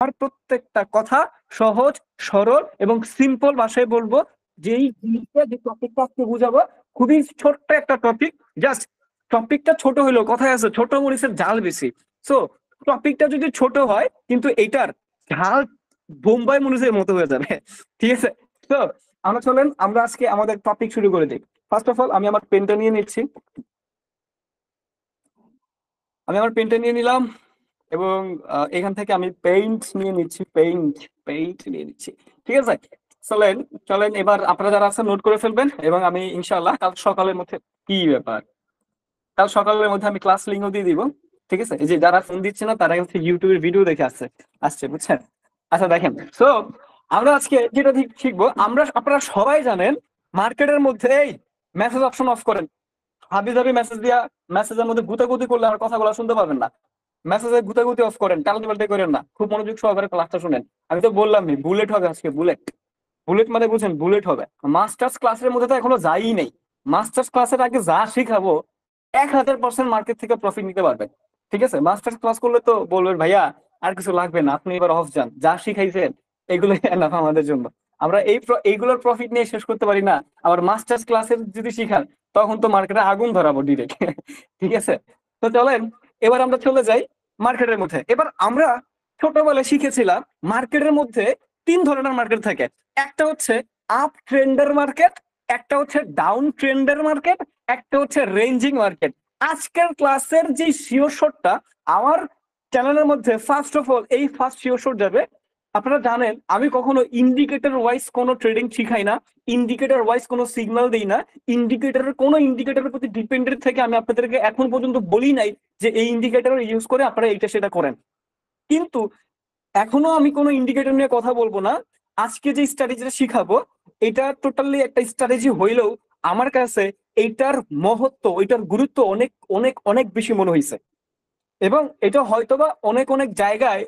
আমার প্রত্যেকটা কথা সহজ সরল এবং সিম্পল ভাষায় বলবো। যেই জিনিসটা যে টপিকটা আজকে বুঝাবো খুবই ছোট্ট একটা টপিক। জাস্ট টপিকটা ছোট হইলো, কথায় আছে ছোট মরিচের ঝাল বেশি। সো টপিকটা যদি ছোট হয় কিন্তু এইটার ঝাল বোম্বাই মরিচের মতো হয়ে যাবে। ঠিক আছে? তো আমরা চলেন আমরা আজকে আমাদের টপিক শুরু করে দিই। ফার্স্ট অফ অল আমি আমার পেনটা নিয়ে নিচ্ছি। আমি আমার পেনটা নিয়ে নিলাম এবং এখান থেকে আমি পেইন্ট নিয়ে নিচ্ছি। পেইন্ট পেইন্ট নিয়ে নিচ্ছি। ঠিক আছে? চলেন চলেন এবার আপনারা যারা আছেন নোট করে ফেলবেন এবং আমি ইনশাআল্লাহ কাল সকালের মধ্যে। কি ব্যাপার? কাল সকালের মধ্যে আমি ক্লাস লিঙ্কও দিয়ে দিব। ঠিক আছে? এই যে যারা ফোন দিচ্ছে না তারা হচ্ছে ইউটিউবের ভিডিও দেখে আসছে আসছে, বুঝছেন? আচ্ছা দেখেন, তো আমরা আজকে যেটা শিখবো, আমরা আপনারা সবাই জানেন মার্কেটের মধ্যে এই মেসেজ অপশন অফ করেন। হাবি জাবি মেসেজ দিয়া মেসেজের মধ্যে গুতাগুতি করলে আমার কথাগুলো শুনতে পাবেন না। মেসেজে গুতাগুতি অফ করেন, টালতে পাল্টে করেন না, খুব মনোযোগ সহকারে ক্লাসটা শুনেন। আমি তো বললামই বুলেট হবে আজকে, বুলেট। বুলেট মানে বুঝেন, বুলেট হবে। মাস্টার্স ক্লাসের মধ্যে তো এখনো যাই নেই। মাস্টার্স ক্লাসের আগে যা শিখাবো 1000% মার্কেট থেকে প্রফিট নিতে পারবেন। ঠিক আছে? মাস্টার্স ক্লাস করলে তো বলবেন ভাইয়া আর কিছু লাগবে না, আপনি এবার অফ যান, যা শিখাইছেন এগুলো এনাফ আমাদের জন্য। আমরা এইগুলোর প্রফিট নিয়ে শেষ করতে পারি না। আবার মাস্টার্স ক্লাসের যদি শিখান তখন তো মার্কেটে আগুন ধরাবো ডিরেক্ট। ঠিক আছে? তো চলেন এবার আমরা চলে যাই মার্কেটের মধ্যে। এবার আমরা ছোটবেলায় শিখেছিলাম মার্কেটের মধ্যে 3 ধরনের মার্কেট থাকে। একটা হচ্ছে আপ ট্রেন্ডের মার্কেট, একটা হচ্ছে ডাউন ট্রেন্ডের মার্কেট, একটা হচ্ছে রেঞ্জিং মার্কেট। আজকের ক্লাসের যে শিওর শটটা আমার চ্যানেলের মধ্যে ফার্স্ট অফ অল এই ফার্স্ট শিওর শট যাবে। আপনারা জানেন আমি কখনো ইন্ডিকেটর ওয়াইজ কোনো ট্রেডিং শিখাই না, ইন্ডিকেটর ওয়াইজ কোনো সিগন্যাল দিই না, ইন্ডিকেটরের কোনো ইন্ডিকেটরের প্রতি ডিপেন্ডেন্ট থেকে আমি আপনাদেরকে এখন পর্যন্ত বলি নাই যে এই ইন্ডিকেটর ইউজ করে আপনারা এইটা সেটা করেন। কিন্তু এখনো আমি কোনো ইন্ডিকেটর নিয়ে কথা বলবো না। আজকে যে স্ট্র্যাটেজিটা শিখাবো এটা টোটালি একটা স্ট্র্যাটেজি হইলেও আমার কাছে এইটার মহত্ব, এটার গুরুত্ব অনেক অনেক অনেক বেশি মনে হয়েছে। এবং এটা হয়তোবা অনেক অনেক জায়গায়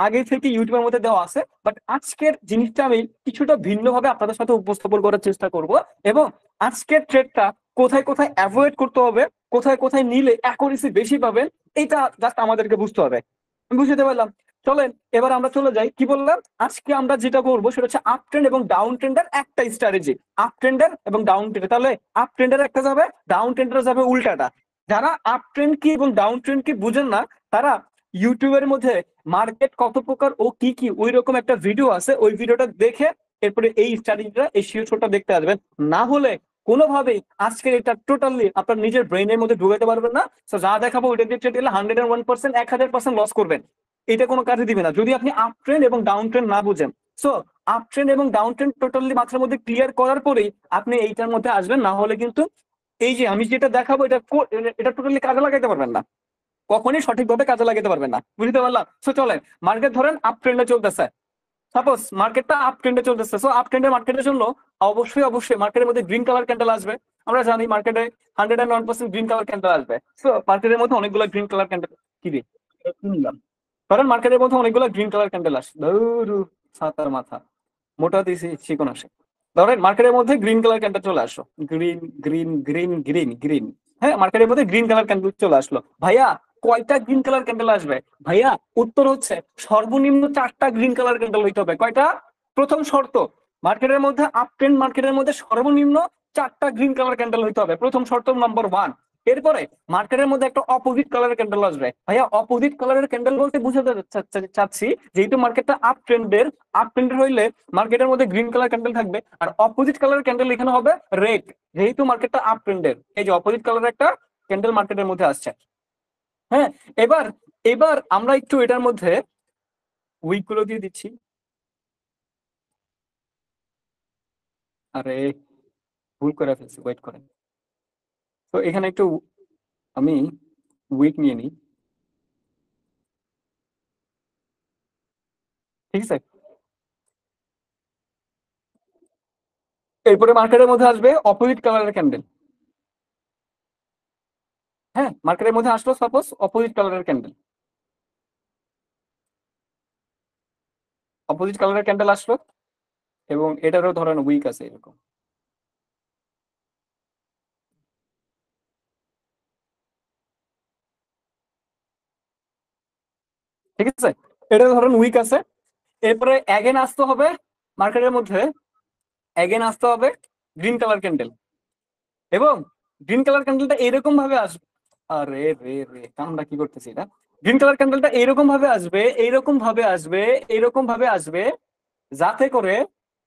আগে থেকে ইউটিউবের মধ্যে দেওয়া আছে, বাট আজকের জিনিসটা আমি কিছুটা ভিন্নভাবে আপনাদের সাথে উপস্থাপন করার চেষ্টা করব। এবং আজকের ট্রেডটা কোথায় কোথায় অ্যাভয়েড করতে হবে, কোথায় কোথায় নিলে অ্যাকুরেসি বেশি পাবেন, এটা জাস্ট আমাদেরকে বুঝতে হবে। আমি বুঝতে পারলাম। চলেন এবার আমরা চলে যাই। কি বললাম? আজকে আমরা যেটা করবো সেটা হচ্ছে আপ ট্রেন্ড এবং ডাউন ট্রেন্ডের একটা স্ট্র্যাটেজি। আপ ট্রেন্ডের এবং ডাউন ট্রেন্ডের, তাহলে আপ ট্রেন্ডের একটা যাবে, ডাউন ট্রেন্ডের যাবে উল্টাটা। যারা আপ ট্রেন্ড কি এবং ডাউন ট্রেন্ড কি বুঝেন না তারা ইউটিউবের মধ্যে মার্কেট কত প্রকার ও কি কি ওই রকম একটা ভিডিও আছে, ওই ভিডিওটা দেখে এরপরে এই স্টাডিটা এই শিওরটা দেখতে আসবেন। না হলে কোনোভাবেই আজকে এটা টোটালি আপনার নিজের ব্রেনের মধ্যে ঢুকাতে পারবেন না। তো যা দেখাবো ওইটা দিয়ে ট্রেড 101%, 1000% লস করবেন। এটা কোনো কাজে দিবে না যদি আপনি আপ ট্রেন্ড এবং ডাউন ট্রেন্ড না বুঝেন। সো আপ ট্রেন্ড এবং ডাউন ট্রেন্ড টোটালি মাথার মধ্যে ক্লিয়ার করার পরেই আপনি এইটার মধ্যে আসবেন। না হলে কিন্তু এই যে আমি যেটা দেখাবো এটা এটা টোটালি কাজে লাগাইতে পারবেন না, কখনই সঠিকভাবে কাজে লাগাতে পারবেন না। বুঝতে পারলাম? সো চলেন, মার্কেট ধরেন আপ ট্রেন্ডে চলতেছে। সাপোজ মার্কেটটা আপ ট্রেন্ডে চলতেছে, সো আপ ট্রেন্ডের মার্কেটের জন্য অবশ্যই অবশ্যই মার্কেটের মধ্যে গ্রিন কালার ক্যান্ডেল আসবে। আমরা জানি মার্কেটে 101% গ্রিন কালার ক্যান্ডেল আসবে। সো মার্কেটের মধ্যে অনেকগুলো গ্রিন কালার ক্যান্ডেল কি রে শুনলাম, কারণ মার্কেটের মধ্যে অনেকগুলো গ্রিন কালার ক্যান্ডেল আসে। ধরু ছাতার মাথা মোটা দিছি চিকন আসে। ধরেন মার্কেটের মধ্যে গ্রিন কালার ক্যান্ডেল চলে আসলো, green green green green green. হ্যাঁ, মার্কেটের মধ্যে গ্রিন কালার ক্যান্ডেল চলে আসলো। ভাইয়া কয়টা গ্রিন কালার ক্যান্ডেল আসবে? ভাইয়া উত্তর হচ্ছে সর্বনিম্ন 4টা গ্রিন কালার ক্যান্ডেল হইতে হবে। কয়টা? প্রথম শর্ত, মার্কেটের মধ্যে আপ ট্রেন্ড মার্কেটের মধ্যে সর্বনিম্ন 4টা গ্রিন কালার ক্যান্ডেল হইতে হবে, প্রথম শর্ত নাম্বার 1। এরপরে মার্কেটের মধ্যে একটা অপোজিট কালারের ক্যান্ডেল আসবে। ভাইয়া অপোজিট কালারের ক্যান্ডেল বলতে বুঝাতে চাচ্ছি যেহেতু মার্কেটটা আপ ট্রেন্ডের হইলে মার্কেটের মধ্যে গ্রিন কালার ক্যান্ডেল থাকবে আর অপোজিট কালারের ক্যান্ডেল এখানে হবে রেড। যেহেতু মার্কেটটা আপ ট্রেন্ডের, এই যে অপোজিট কালারের একটা ক্যান্ডেল মার্কেটের মধ্যে আসছে। হ্যাঁ, এবার এবার আমরা একটু এটার মধ্যে উইক গুলো দিয়ে দিচ্ছি। আরে ভুল করে ফেলছি, ওয়েট করেন। তো এখানে একটু আমি উইক নিয়ে নিই। ঠিক আছে? এরপরে মার্কেটের মধ্যে আসবে অপোজিট কালারের ক্যান্ডেল। হ্যাঁ, মার্কেটের মধ্যে আসলো সাপোজ অপোজিট কালারের ক্যান্ডেল, অপোজিট কালারের ক্যান্ডেল আসলো এবং এটারও ধরেন উইক আছে এরকম। ঠিক আছে? এটা ধরেন উইক আছে এরপরে অ্যাগেন আসতে হবে মার্কেটের মধ্যে, অ্যাগেন আসতে হবে গ্রিন কালার ক্যান্ডেল, এবং গ্রিন কালার ক্যান্ডেলটা এরকম ভাবে আসবে, আরে রে রে আমরা কি করতেছি এটা, গ্রিন কালার ক্যান্ডেলটা এইরকম ভাবে আসবে, এইরকম ভাবে আসবে, এইরকম ভাবে আসবে, যাতে করে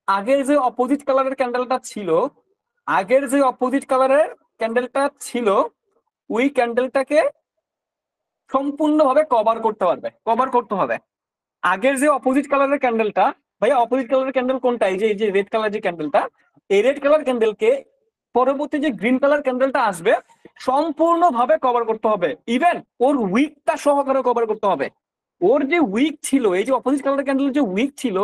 আগের যে অপোজিট কালারের ক্যান্ডেলটা ছিল, আগের যে অপোজিট কালারের ক্যান্ডেলটা ছিল, ওই ক্যান্ডেলটাকে সম্পূর্ণভাবে কভার করতে পারবে, কভার করতে হবে। আগের যে অপোজিট কালারের ক্যান্ডেলটা, ভাইয়া অপোজিট কালারের ক্যান্ডেল কোনটা, এই যে রেড কালার যে ক্যান্ডেলটা, এই রেড কালার ক্যান্ডেলকে পরবর্তী যে গ্রিন কালার ক্যান্ডেলটা আসবে সম্পূর্ণভাবে কভার করতে হবে, ইভেন ওর উইকটা সহকারে কভার করতে হবে। ওর যে উইক ছিল, এই যে অপোজিট কালার ক্যান্ডেল যে উইক ছিল,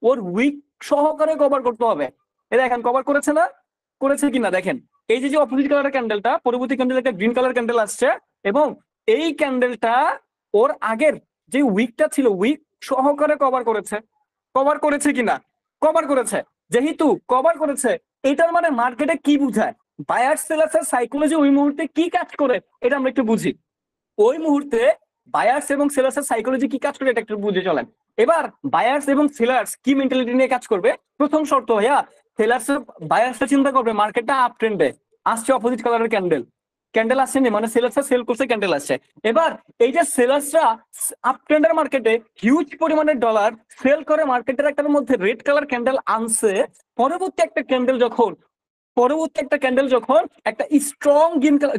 ওর উইক সহকারে কভার করতে হবে। এ দেখেন কভার করেছে না, করেছে কিনা দেখেন। এই যে অপোজিট কালারের ক্যান্ডেলটা, পরবর্তী ক্যান্ডেল একটা গ্রিন কালার ক্যান্ডেল আসছে, এবং এই ক্যান্ডেলটা ওর আগের যে উইকটা ছিল উইক সহকারে কভার করেছে। কভার করেছে কিনা, কভার করেছে। যেহেতু কভার করেছে, এটার মানে মার্কেটে কি বুঝায়, বায়ার সেলার্সের সাইকোলজি ওই মুহূর্তে কি কাজ করে এটা আমরা একটু বুঝি। ওই মুহূর্তে বায়ার্স এবং সেলার্সের সাইকোলজি কি কাজ করে এটা একটু বুঝে চলেন। এবার বায়ার্স এবং সেলার্স কি মেন্টালিটি নিয়ে কাজ করবে, প্রথম শর্ত ভাইয়া, সেলার্স বায়ার্সরা চিন্তা করবে মার্কেটটা আপ ট্রেন্ডে আসছে, অপোজিট কালারের ক্যান্ডেল, ক্যান্ডেল আসছেনি মানে সেলার্সরা সেল করছে, ক্যান্ডেল আসছে। এবার এই যে সেলার্সরা আপ ট্রেন্ডের মার্কেটে হিউজ পরিমাণের ডলার সেল করে মার্কেটের একটার মধ্যে রেড কালার ক্যান্ডেল আনছে, পরবর্তী একটা ক্যান্ডেল যখন, পরবর্তী একটা ক্যান্ডেল যখন একটা স্ট্রং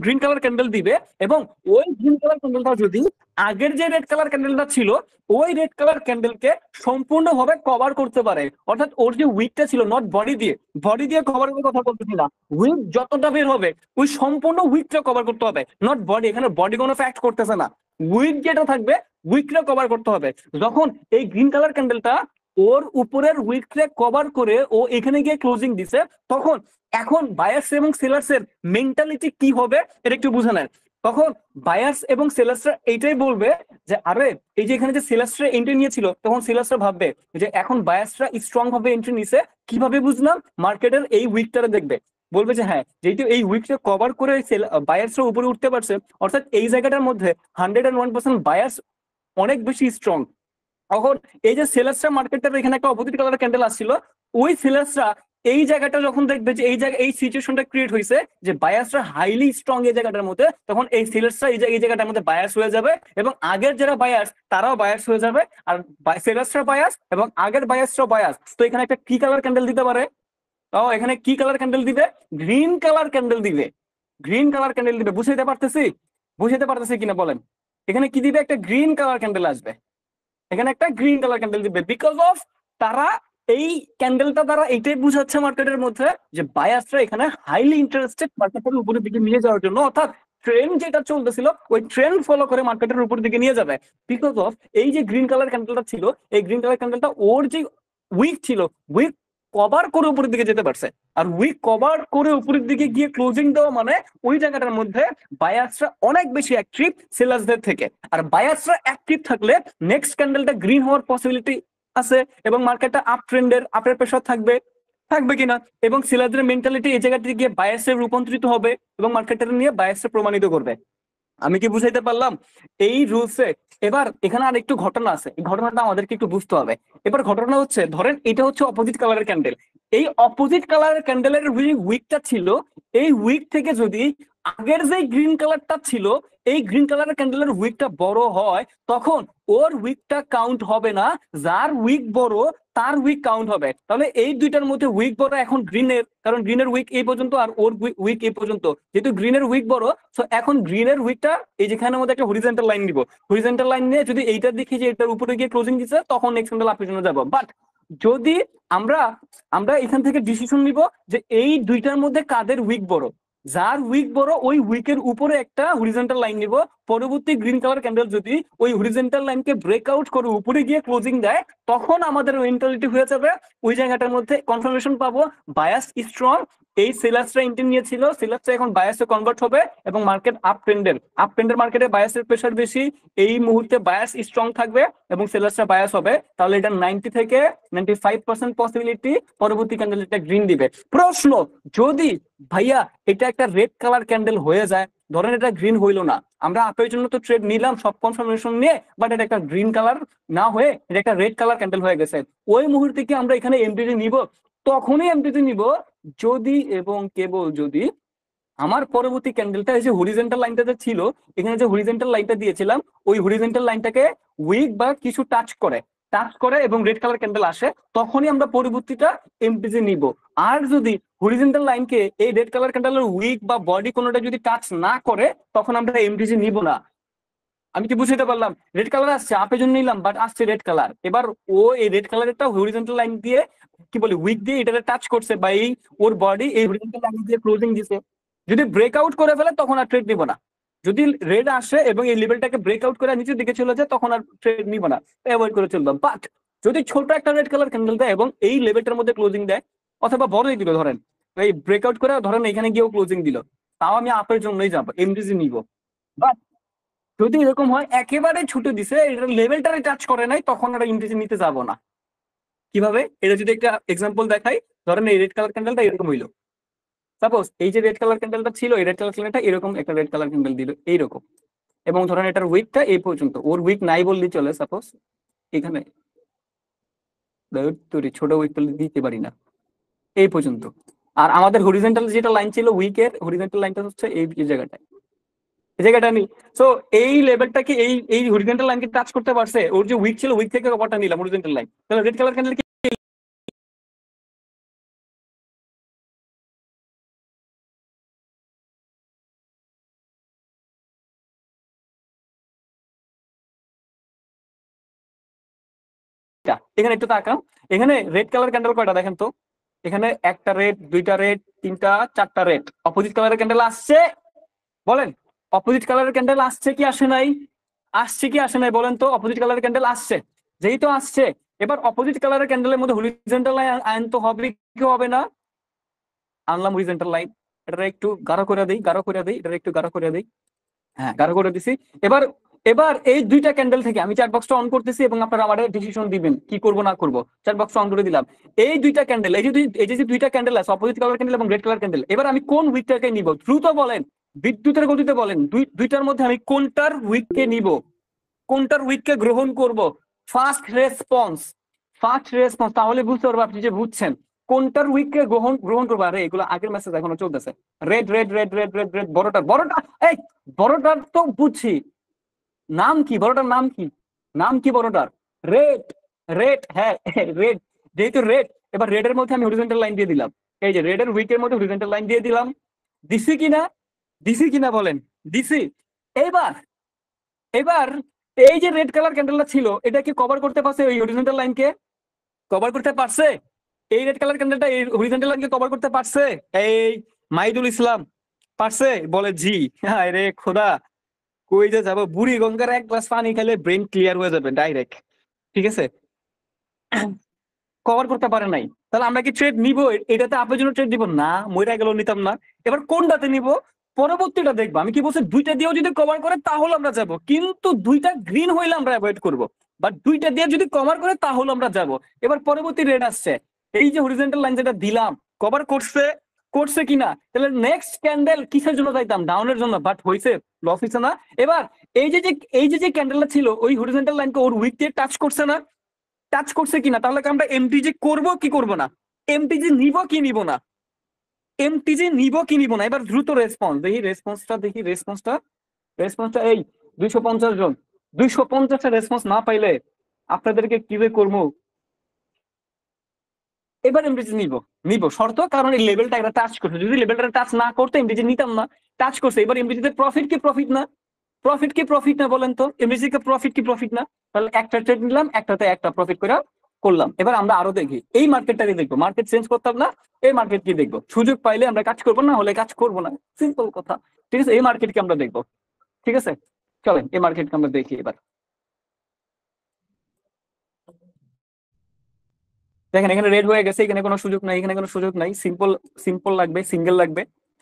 গ্রিন কালার ক্যান্ডেল দিবে, এবং ওই গ্রিন কালার ক্যান্ডেলটা যদি আগের যে রেড কালার ক্যান্ডেলটা ছিল ওই রেড কালার ক্যান্ডেলকে সম্পূর্ণভাবে কভার করতে পারে, অর্থাৎ ওর যে উইকটা ছিল, নট বডি দিয়ে, বডি দিয়ে কভার করার কথা বলতেছি না, উইক যতটা বের হবে ওই সম্পূর্ণ উইকটা কভার করতে হবে, নট বডি, এখানে বডি কোনো ফ্যাক্ট করতেছে না, উইক যেটা থাকবে উইকটা কভার করতে হবে। যখন এই গ্রিন কালার ক্যান্ডেলটা ওর উপরের উইকটা কভার করে ও এখানে গিয়ে ক্লোজিং দিছে, তখন এখন বায়ার্স এবং সেলার্সের মেন্টালিটি কি হবে এটা একটু বুঝে নেন। তখন বায়ার্স এবং সেলার্সরা এইটাই বলবে যে আরে এই যে এখানে যে সেলার্সরা এন্ট্রি নিয়েছিল, তখন সেলার্সরা ভাববে যে এখন বায়ার্সরা স্ট্রং ভাবে এন্ট্রি নিছে, কিভাবে বুঝলাম, মার্কেটের এই উইকটারে দেখবে, বলবে যে হ্যাঁ যেহেতু এই উইকটা কভার করে বায়ার্সরা উপরে উঠতে পারছে, অর্থাৎ এই জায়গাটার মধ্যে 101% বায়ার্স অনেক বেশি স্ট্রং। তখন এই যে সেলার্সরা মার্কেটের এখানে একটা অপোজিট কালার ক্যান্ডেল আসছিল, ওই সেলার্সরা এই জায়গাটা যখন দেখবে যে এই জায়গা এই সিচুয়েশনটা ক্রিয়েট হয়েছে যে বায়াসরা হাইলি স্ট্রং এই জায়গাটার মধ্যে, তখন এই সেলার্সরা এই জায়গাটার মধ্যে বায়াস হয়ে যাবে, এবং আগের যারা বায়াস তারাও বায়াস হয়ে যাবে, আর সেলার্সরা বায়াস এবং আগের বায়াসরা বায়াস। তো এখানে একটা কি কালার ক্যান্ডেল দিতে পারে, তাও এখানে কি কালার ক্যান্ডেল দিবে, গ্রিন কালার ক্যান্ডেল দিবে, গ্রিন কালার ক্যান্ডেল দিবে। বুঝাইতে পারতেছি, বুঝাইতে পারতেছি কিনা বলেন। এখানে কি দিবে, একটা গ্রিন কালার ক্যান্ডেল আসবে, এখানে একটা গ্রিন কালার ক্যান্ডেল দিবে, বিকজ অফ তারা এই ক্যান্ডেলটা দ্বারা এইটাই বুঝাচ্ছে মার্কেটের মধ্যে যে বায়াসরা এখানে হাইলি ইন্টারেস্টেড মার্কেটের উপরের দিকে নিয়ে যাওয়ার জন্য, অর্থাৎ ট্রেন্ড যেটা চলতেছিল ওই ট্রেন্ড ফলো করে মার্কেটের উপর দিকে নিয়ে যাবে, বিকজ অফ এই যে গ্রিন কালার ক্যান্ডেলটা ছিল, এই গ্রিন কালার ক্যান্ডেলটা ওর যে উইক ছিল, উইক কভার করে উপরের দিকে যেতে পারছে, আর উইক কভার করে উপরের দিকে গিয়ে ক্লোজিং দেওয়া মানে ওই জায়গাটার মধ্যে বায়াসরা অনেক বেশি অ্যাক্টিভ সেলার্সদের থেকে, আর বায়াসরা অ্যাক্টিভ থাকলে নেক্সট ক্যান্ডেলটা গ্রিন হওয়ার পসিবিলিটি আছে, এবং মার্কেটটা আপ ট্রেন্ডের আপের প্রেশার থাকবে, থাকবে কিনা, এবং সেলারদের মেন্টালিটি এই জায়গাটিতে গিয়ে বায়াসে রূপান্তরিত হবে এবং মার্কেটের নিয়ে বায়াসে প্রমাণিত করবে। আমি কি বুঝাইতে পারলাম এই রুলসে? এবার এখানে আর একটু ঘটনা আছে, এই ঘটনাটা আমাদেরকে একটু বুঝতে হবে। এবার ঘটনা হচ্ছে, ধরেন এটা হচ্ছে অপোজিট কালারের ক্যান্ডেল, এই অপোজিট কালারের ক্যান্ডেলের উইকটা ছিল, এই উইক থেকে যদি আগের যে গ্রিন কালারটা ছিল এই গ্রিন কালারের ক্যান্ডেলের উইকটা বড় হয়, তখন ওর উইকটা কাউন্ট হবে না, যার উইক বড় তার উইক কাউন্ট হবে। তাহলে এই দুইটার মধ্যে উইক বড় এখন গ্রিনের, কারণ গ্রিনের উইক এই পর্যন্ত আর ওর উইক এই পর্যন্ত, যেহেতু গ্রিনের উইক বড়, তো এখন গ্রিনের উইকটা এই যেখানে মধ্যে একটা হরিজেন্টাল লাইন দিব, হরিজেন্টাল লাইন নিয়ে যদি এইটা দেখি যে এটার উপরে গিয়ে ক্লোজিং দিচ্ছে, তখন নেক্সট ক্যান্ডেল আপের জন্য যাবো। বাট যদি আমরা আমরা এখান থেকে ডিসিশন নিব যে এই দুইটার মধ্যে কাদের উইক বড়, যার উইক বড় ওই উইকের উপরে একটা হরিজেন্টাল লাইন নিব, পরবর্তী গ্রিন কালার ক্যান্ডেল যদি ওই হরিজেন্টাল লাইনকে ব্রেকআউট করে উপরে গিয়ে ক্লোজিং দেয়, তখন আমাদের মেন্টালিটি হয়ে যাবে ওই জায়গাটার মধ্যে কনফার্মেশন পাবো বায়াস স্ট্রং, এই সেলার্সরা এন্ট্রি নিয়েছিল, সেলার্সরা এখন বায়াসে কনভার্ট হবে এবং মার্কেট আপ ট্রেন্ডের মার্কেটে বায়াসের প্রেশার বেশি, এই মুহূর্তে বায়াস স্ট্রং থাকবে এবং সেলার্সরা বায়াস হবে। তাহলে এটা 90 থেকে 95% পসিবিলিটি পরবর্তী ক্যান্ডেল এটা গ্রিন দিবে। প্রশ্ন, যদি ভাইয়া এটা একটা রেড কালার ক্যান্ডেল হয়ে যায়, ধরেন এটা গ্রিন হইলো না, আমরা আপের জন্য তো ট্রেড নিলাম সব কনফার্মেশন নিয়ে, বাট এটা একটা গ্রিন কালার না হয়ে এটা একটা রেড কালার ক্যান্ডেল হয়ে গেছে, ওই মুহূর্তে কি আমরা এখানে এমটিজি নিব? তখনই এমটিজি নিব যদি এবং কেবল যদি আমার পরবর্তী ক্যান্ডেলটা এই যে হরিজেন্টাল লাইনটা যে ছিল, এখানে যে হরিজেন্টাল লাইনটা দিয়েছিলাম, ওই হরিজেন্টাল লাইনটাকে উইক বা কিছু টাচ করে এবং রেড কালার ক্যান্ডেল আসে, তখনই আমরা পরবর্তীটা এমটিজি নিব। আর যদি হরিজেন্টাল লাইনকে এই রেড কালার ক্যান্ডেলের উইক বা বডি কোনোটা যদি টাচ না করে, তখন আমরা এমটিজি নিব না। আমি কি বুঝতে পারলাম? রেড কালার আসছে, আপের জন্য নিলাম, বাট আসছে রেড কালার, এবার ও এই রেড কালারটা হরিজেন্টাল লাইন দিয়ে কি বলে উইক দিয়ে এটাতে টাচ করছে, বা এই ওর বডি এই হরিজেন্টাল লাইন দিয়ে ক্লোজিং দিছে, যদি ব্রেকআউট করে ফেলে তখন আর ট্রেড নিব না। যদি রেড আসে এবং এই লেভেলটাকে ব্রেকআউট করে নিচের দিকে চলে যায়, তখন আর ট্রেড নিব না, অ্যাভয়েড করে চলবে। বাট যদি ছোট একটা রেড কালার ক্যান্ডেল দেয় এবং এই লেভেলটার মধ্যে ক্লোজিং দেয়, অথবা বড়ই দিল, ধরেন এই ব্রেকআউট করে ধরেন এখানে গিয়েও ক্লোজিং দিল, তাও আমি আপের জন্যই যাবো, এমডিজি নিব। বাট যদি এরকম হয় একেবারে ছুটে দিছে, এটা লেভেলটারে টাচ করে নাই, তখন আর এমটিজি নিতে যাব না। কিভাবে? এটা যদি একটা এক্সাম্পল দেখাই, ধরেন এই রেড কালার ক্যান্ডেলটা এরকম হইলো, সাপোজ এই যে রেড কালার ক্যান্ডেলটা ছিল, এই রেড কালার ক্যান্ডেলটা এরকম একটা রেড কালার ক্যান্ডেল দিল এইরকম, এবং ধরেন এটার উইকটা এই পর্যন্ত, ওর উইক নাই বললেই চলে, সাপোজ এখানে ছোট উইক দিতে পারি না, এই পর্যন্ত। আর আমাদের হরিজেন্টাল যেটা লাইন ছিল, উইকের হরিজেন্টাল লাইনটা হচ্ছে এই জায়গাটায়, এই জায়গাটা নেই। সো এই লেভেলটাকে এই এই হরিজেন্টাল লাইনকে টাচ করতে পারছে, ওর যে উইক ছিল উইক থেকে কভারটা নিলাম হরিজেন্টাল লাইন, তাহলে রেড কালার ক্যান্ডেল এখানে একটু তাকাও, এখানে রেড কালার ক্যান্ডেল কয়টা দেখেন তো, এখানে একটা রেড, দুইটা রেড, তিনটা, চারটা রেড, অপোজিট কালারের ক্যান্ডেল আসছে, বলেন অপোজিট কালারের ক্যান্ডেল আসছে কি আসে নাই? আসছে কি আসে নাই বলেন তো? অপোজিট কালারের ক্যান্ডেল আসছে, যেহেতু আসছে, এবার অপোজিট কালারের ক্যান্ডেলের মধ্যে হরিজন্টাল লাইন আনতে হবে কি হবে না? আনলাম হরিজন্টাল লাইন, এটা একটু গাঢ় করে দিই, এটা একটু গাঢ় করে দিই, হ্যাঁ গাঢ় করে দিছি। এবার এবার এই দুইটা ক্যান্ডেল থেকে আমি চ্যাট বক্সটা অন করতেছি এবং আপনারা আমাদের ডিসিশন দিবেন কি করব না করব। চ্যাট বক্স অন করে দিলাম। এই দুইটা ক্যান্ডেল, এই যে দুইটা ক্যান্ডেল আছে, অপোজিট কালার ক্যান্ডেল এবং রেড কালার ক্যান্ডেল, এবার আমি কোন উইকটাকে নিব? দ্রুত বলেন, বিদ্যুতের গতিতে বলেন, দুইটার মধ্যে আমি কোনটার উইককে নিব, কোনটার উইককে গ্রহণ করব? ফার্স্ট রেসপন্স, তাহলে বুঝতে পারবো আপনি যে বুঝছেন কোনটার উইককে গ্রহণ গ্রহণ করবো। আরে এগুলো আগের মেসেজ এখনো চলতেছে, red red red red red red, বড়টা এই বড়টার তো বুঝছি, নাম কি বড়টার? নাম কি? নাম কি বড়টার? রেড, রেড, হ্যাঁ রেড, যেহেতু রেড, এবার রেড এর মধ্যে আমি হরিজন্টাল লাইন দিয়ে দিলাম, এই যে রেড এর উইকের মধ্যে হরিজন্টাল লাইন দিয়ে দিলাম। দিছি কিনা? দিছি কিনা বলেন? দিছি। এবার এবার এই যে রেড কালার ক্যান্ডেলটা ছিল, এটা কি কভার করতে পারছে ওই হরিজন্টাল লাইনকে? কভার করতে পারছে? এই রেড কালার ক্যান্ডেলটা এই হরিজন্টাল লাইনকে কভার করতে পারছে? এই মাইদুল ইসলাম পারছে? বলে জি। হ্যাঁ রে খোদা, কই যে যাবো, বুড়ি গঙ্গার এক গ্লাস পানি খেলে ব্রেন ক্লিয়ার হয়ে যাবে ডাইরেক্ট। ঠিক আছে, কভার করতে পারে নাই, তাহলে আমরা কি ট্রেড নিব? এটাতে আপনার জন্য ট্রেড দিব না, মইরা গেল নিতাম না। এবার কোনটাতে নিব? পরবর্তীটা দেখবো। আমি কি বলছি, দুইটা দিয়েও যদি কভার করে তাহলে আমরা যাব, কিন্তু দুইটা গ্রিন হইলে আমরা অ্যাভয়েড করবো, বাট দুইটা দিয়ে যদি কভার করে তাহলে আমরা যাব। এবার পরবর্তী রেড আসছে, এই যে হরিজন্টাল লাইন যেটা দিলাম, কভার করছে, করছে কিনা? তাহলে নেক্সট ক্যান্ডেল কিসের জন্য যাইতাম? ডাউনের জন্য, বাট হয়েছে লস না। এবার এই যে ক্যান্ডেলটা ছিল ওই হরিজন্টাল লাইনকে ওর উইক দিয়ে টাচ করছে না? টাচ করছে কিনা? তাহলে আমরা এমটিজি করব কি করব না? এমটিজি নিব কি নিব না? এমটিজি নিব কি নিব না? এবার দ্রুত রেসপন্স দেখি, রেসপন্সটা এই 250 জন, 250টা রেসপন্স না পাইলে আপনাদেরকে কি যে করবো। এবার এমডিজি নিব শর্ত, কারণ এই লেভেলটা এটা টাচ করছে, যদি লেভেলটা টাচ না করতে এমডিজি নিতাম না, টাচ করছে। এবার এমডিজিতে প্রফিট কি প্রফিট না? প্রফিট না বলেন তো? এমডিজি কে প্রফিট কি প্রফিট না? তাহলে একটা ট্রেড নিলাম, একটাতে একটা প্রফিট করে করলাম। এবার আমরা আরো দেখি, এই মার্কেটটাকে দেখবো, মার্কেট চেঞ্জ করতাম না, এই মার্কেট কি দেখবো, সুযোগ পাইলে আমরা কাজ করবো, না হলে কাজ করবো না, সিম্পল কথা। ঠিক আছে, এই মার্কেটকে আমরা দেখবো। ঠিক আছে, চলেন এই মার্কেটকে আমরা দেখি এবার। দেখেন এখানে রেড হয়ে গেছে, এখানে কোনো সুযোগ নাই, এখানে কোনো সুযোগ নাই, সিম্পল সিম্পল লাগবে, সিঙ্গেল লাগবে,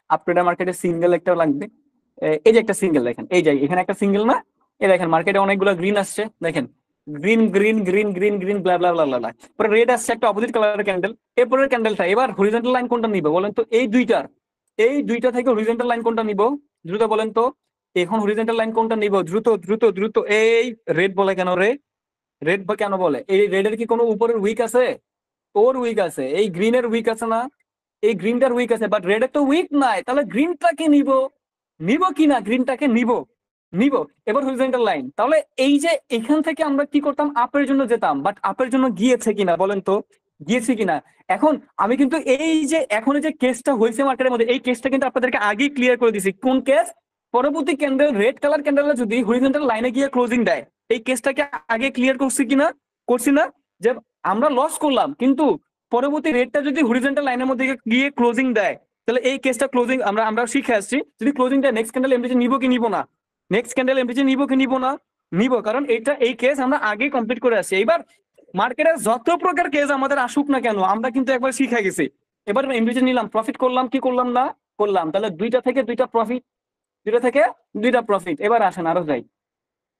আপট্রেডার মার্কেটে সিঙ্গেল একটা লাগবে। এই যে একটা সিঙ্গেল দেখেন, এই যে এখানে একটা সিঙ্গেল না, এই দেখেন মার্কেটে অনেকগুলো গ্রিন আসছে, দেখেন green green green green green blah blah blah blah, পরে রেড আসছে একটা অপোজিট কালারের ক্যান্ডেল, এরপরের ক্যান্ডেলটা। এবার হরিজন্টাল লাইন কোনটা নিব বলেন তো? এই দুইটা থেকে হরিজন্টাল লাইন কোনটা নিব? দ্রুত বলেন তো এখন হরিজন্টাল লাইন কোনটা নিব, দ্রুত দ্রুত দ্রুত। এই রেড বলে কেন রে? রেড বা কেন বলে? এই রেডের কি কোনো উপরের উইক আছে? ওর উইক আছে। এই গ্রিনের উইক আছে না? এই গ্রিনটার উইক আছে, বাট রেডের তো উইক নাই। তাহলে গ্রিনটাকে নিব, নিব কি না? গ্রিনটাকে নিব, নিব। এবার হরিজন্টাল লাইন, তাহলে এই যে এখান থেকে আমরা কি করতাম, আপের জন্য যেতাম, বাট আপের জন্য গিয়েছে কিনা বলেন তো, গিয়েছে কিনা? এখন আমি কিন্তু এই যে এখন যে কেসটা হয়েছে মার্কেটের মধ্যে, এই কেসটা কিন্তু আপনাদেরকে আগেই ক্লিয়ার করে দিছি। কোন কেস? পরবর্তী ক্যান্ডেল, রেড কালার ক্যান্ডেল যদি হরিজন্টাল লাইনে গিয়ে ক্লোজিং দেয়, এই কেসটাকে আগে ক্লিয়ার করছি কিনা? করছি না? যে আমরা লস করলাম, কিন্তু পরবর্তী রেটটা যদি হরিজন্টাল লাইনের মধ্যে গিয়ে ক্লোজিং দেয়, তাহলে এই কেসটা ক্লোজিং আমরা আমরা শিখে আসছি। যদি ক্লোজিং দেয়, নেক্সট ক্যান্ডেল এমটিজি নিব কি নিব না? নেক্সট ক্যান্ডেল এমটিজি নিব কি নিব না? নিব, কারণ এটা এই কেস আমরা আগে কমপ্লিট করে আসছি। এবার মার্কেটের যত প্রকার কেস আমাদের আসুক না কেন, আমরা কিন্তু একবার শিখে গেছি। এবার এমটিজি নিলাম, প্রফিট করলাম কি করলাম না? করলাম। তাহলে দুইটা থেকে দুইটা প্রফিট, দুইটা থেকে দুইটা প্রফিট। এবার আসেন আরো যাই,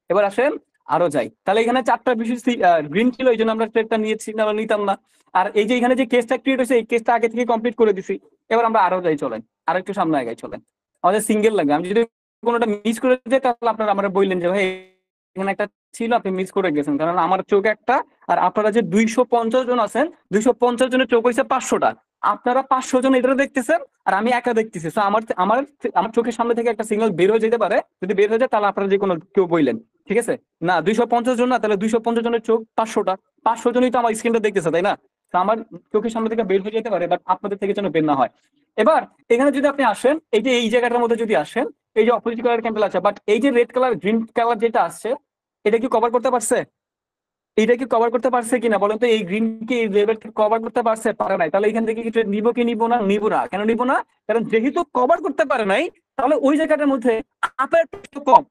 এবার আসেন আরো যাই। তাহলে এখানে চারটা বিশেষ গ্রিন ছিল, এই জন্য আমরা ট্রেডটা নিয়েছি, না নিতাম না। আর এই যে এখানে যে কেসটা ক্রিয়েট হয়েছে, এই কেসটা আগে থেকে কমপ্লিট করে দিছি। এবার আমরা আরো যাই, চলেন আরো একটু সামনে আগাই, চলেন। আমাদের সিঙ্গেল লাগবে। আমি যদি কোনোটা মিস করে যাই, তাহলে আপনারা আমরা বললেন যে ভাই এখানে একটা ছিল, আপনি মিস করে গেছেন। কারণ আমার চোখ একটা, আর আপনারা যে 250 জন আছেন, 250 জনের চোখ হয়েছে 500টা। আপনারা 500 জন এটা দেখতেছেন, আর আমি একা দেখতেছি। তো আমার আমার আমার চোখের সামনে থেকে একটা সিগন্যাল বের হয়ে যেতে পারে। যদি বের হয়ে যায়, তাহলে আপনারা যে কোনো কেউ বললেন, ঠিক আছে? না 250 জন না, তাহলে 250 জনের চোখ 500টা। 500 জনই তো আমার স্ক্রিনটা দেখতেছে, তাই না? তো আমার চোখের সামনে থেকে বের হয়ে যেতে পারে, বাট আপনাদের থেকে যেন বের না হয়। এবার এখানে যদি আপনি আসেন, এই যে এই জায়গাটার মধ্যে যদি আসেন, এই যে অপোজিট কালার ক্যান্ডেল আছে, বাট এই যে রেড কালার গ্রিন কালার যেটা আসছে, এটা কি কভার করতে পারছে? এটা কি কভার করতে পারছে কিনা বলেন তো? এই গ্রিন কি এই লেভেল কভার করতে পারছে? পারে নাই। তাহলে এখান থেকে কি trade নিবো কি নিবো না? নিবো না। কেন নিবো না? কারণ যেহেতু কভার করতে পারে নাই, তাহলে ওই জায়গাটার মধ্যে আপের কম।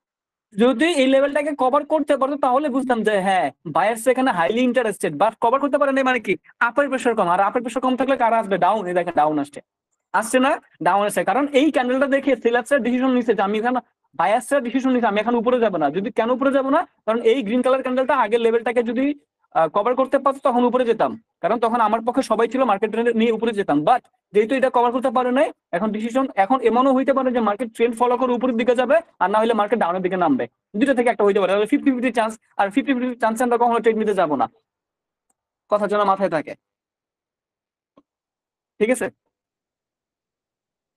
যদি এই লেভেলটাকে কভার করতে পারতো, তাহলে বুঝতাম যে হ্যাঁ, বায়ার্স এখানে হাইলি ইন্টারেস্টেড। বাট কভার করতে পারে নাই মানে কি? আপের প্রেশার কম। আর আপের প্রেশার কম থাকলে কারা আসবে? ডাউন। এই দেখেন ডাউন আসছে, আসছে না? ডাউন আসছে, কারণ এই ক্যান্ডেলটা দেখে সেলার্সরা ডিসিশন নিচ্ছে যে আমি এখানে, বায়ার্সরা ডিসিশন নিচ্ছে আমি এখন উপরে যাবো না। যদি কেন উপরে যাবো না? কারণ এই গ্রিন কালার ক্যান্ডেলটা আগের লেভেলটাকে যদি কভার করতে পারতো, তখন উপরে যেতাম। কারণ তখন আমার পক্ষে সবাই ছিল, মার্কেট ট্রেন্ড নিয়ে উপরে যেতাম। বাট যেহেতু এটা কভার করতে পারে নাই, এখন ডিসিশন, এখন এমনও হইতে পারে যে মার্কেট ট্রেন্ড ফলো করে উপরের দিকে যাবে, আর না হলে মার্কেট ডাউনের দিকে নামবে। দুটো থেকে একটা হইতে পারে। তাহলে 50-50 চান্স। আর 50-50 চান্সে আমরা কখনো ট্রেড নিতে যাবো না। কথা যেন মাথায় থাকে, ঠিক আছে?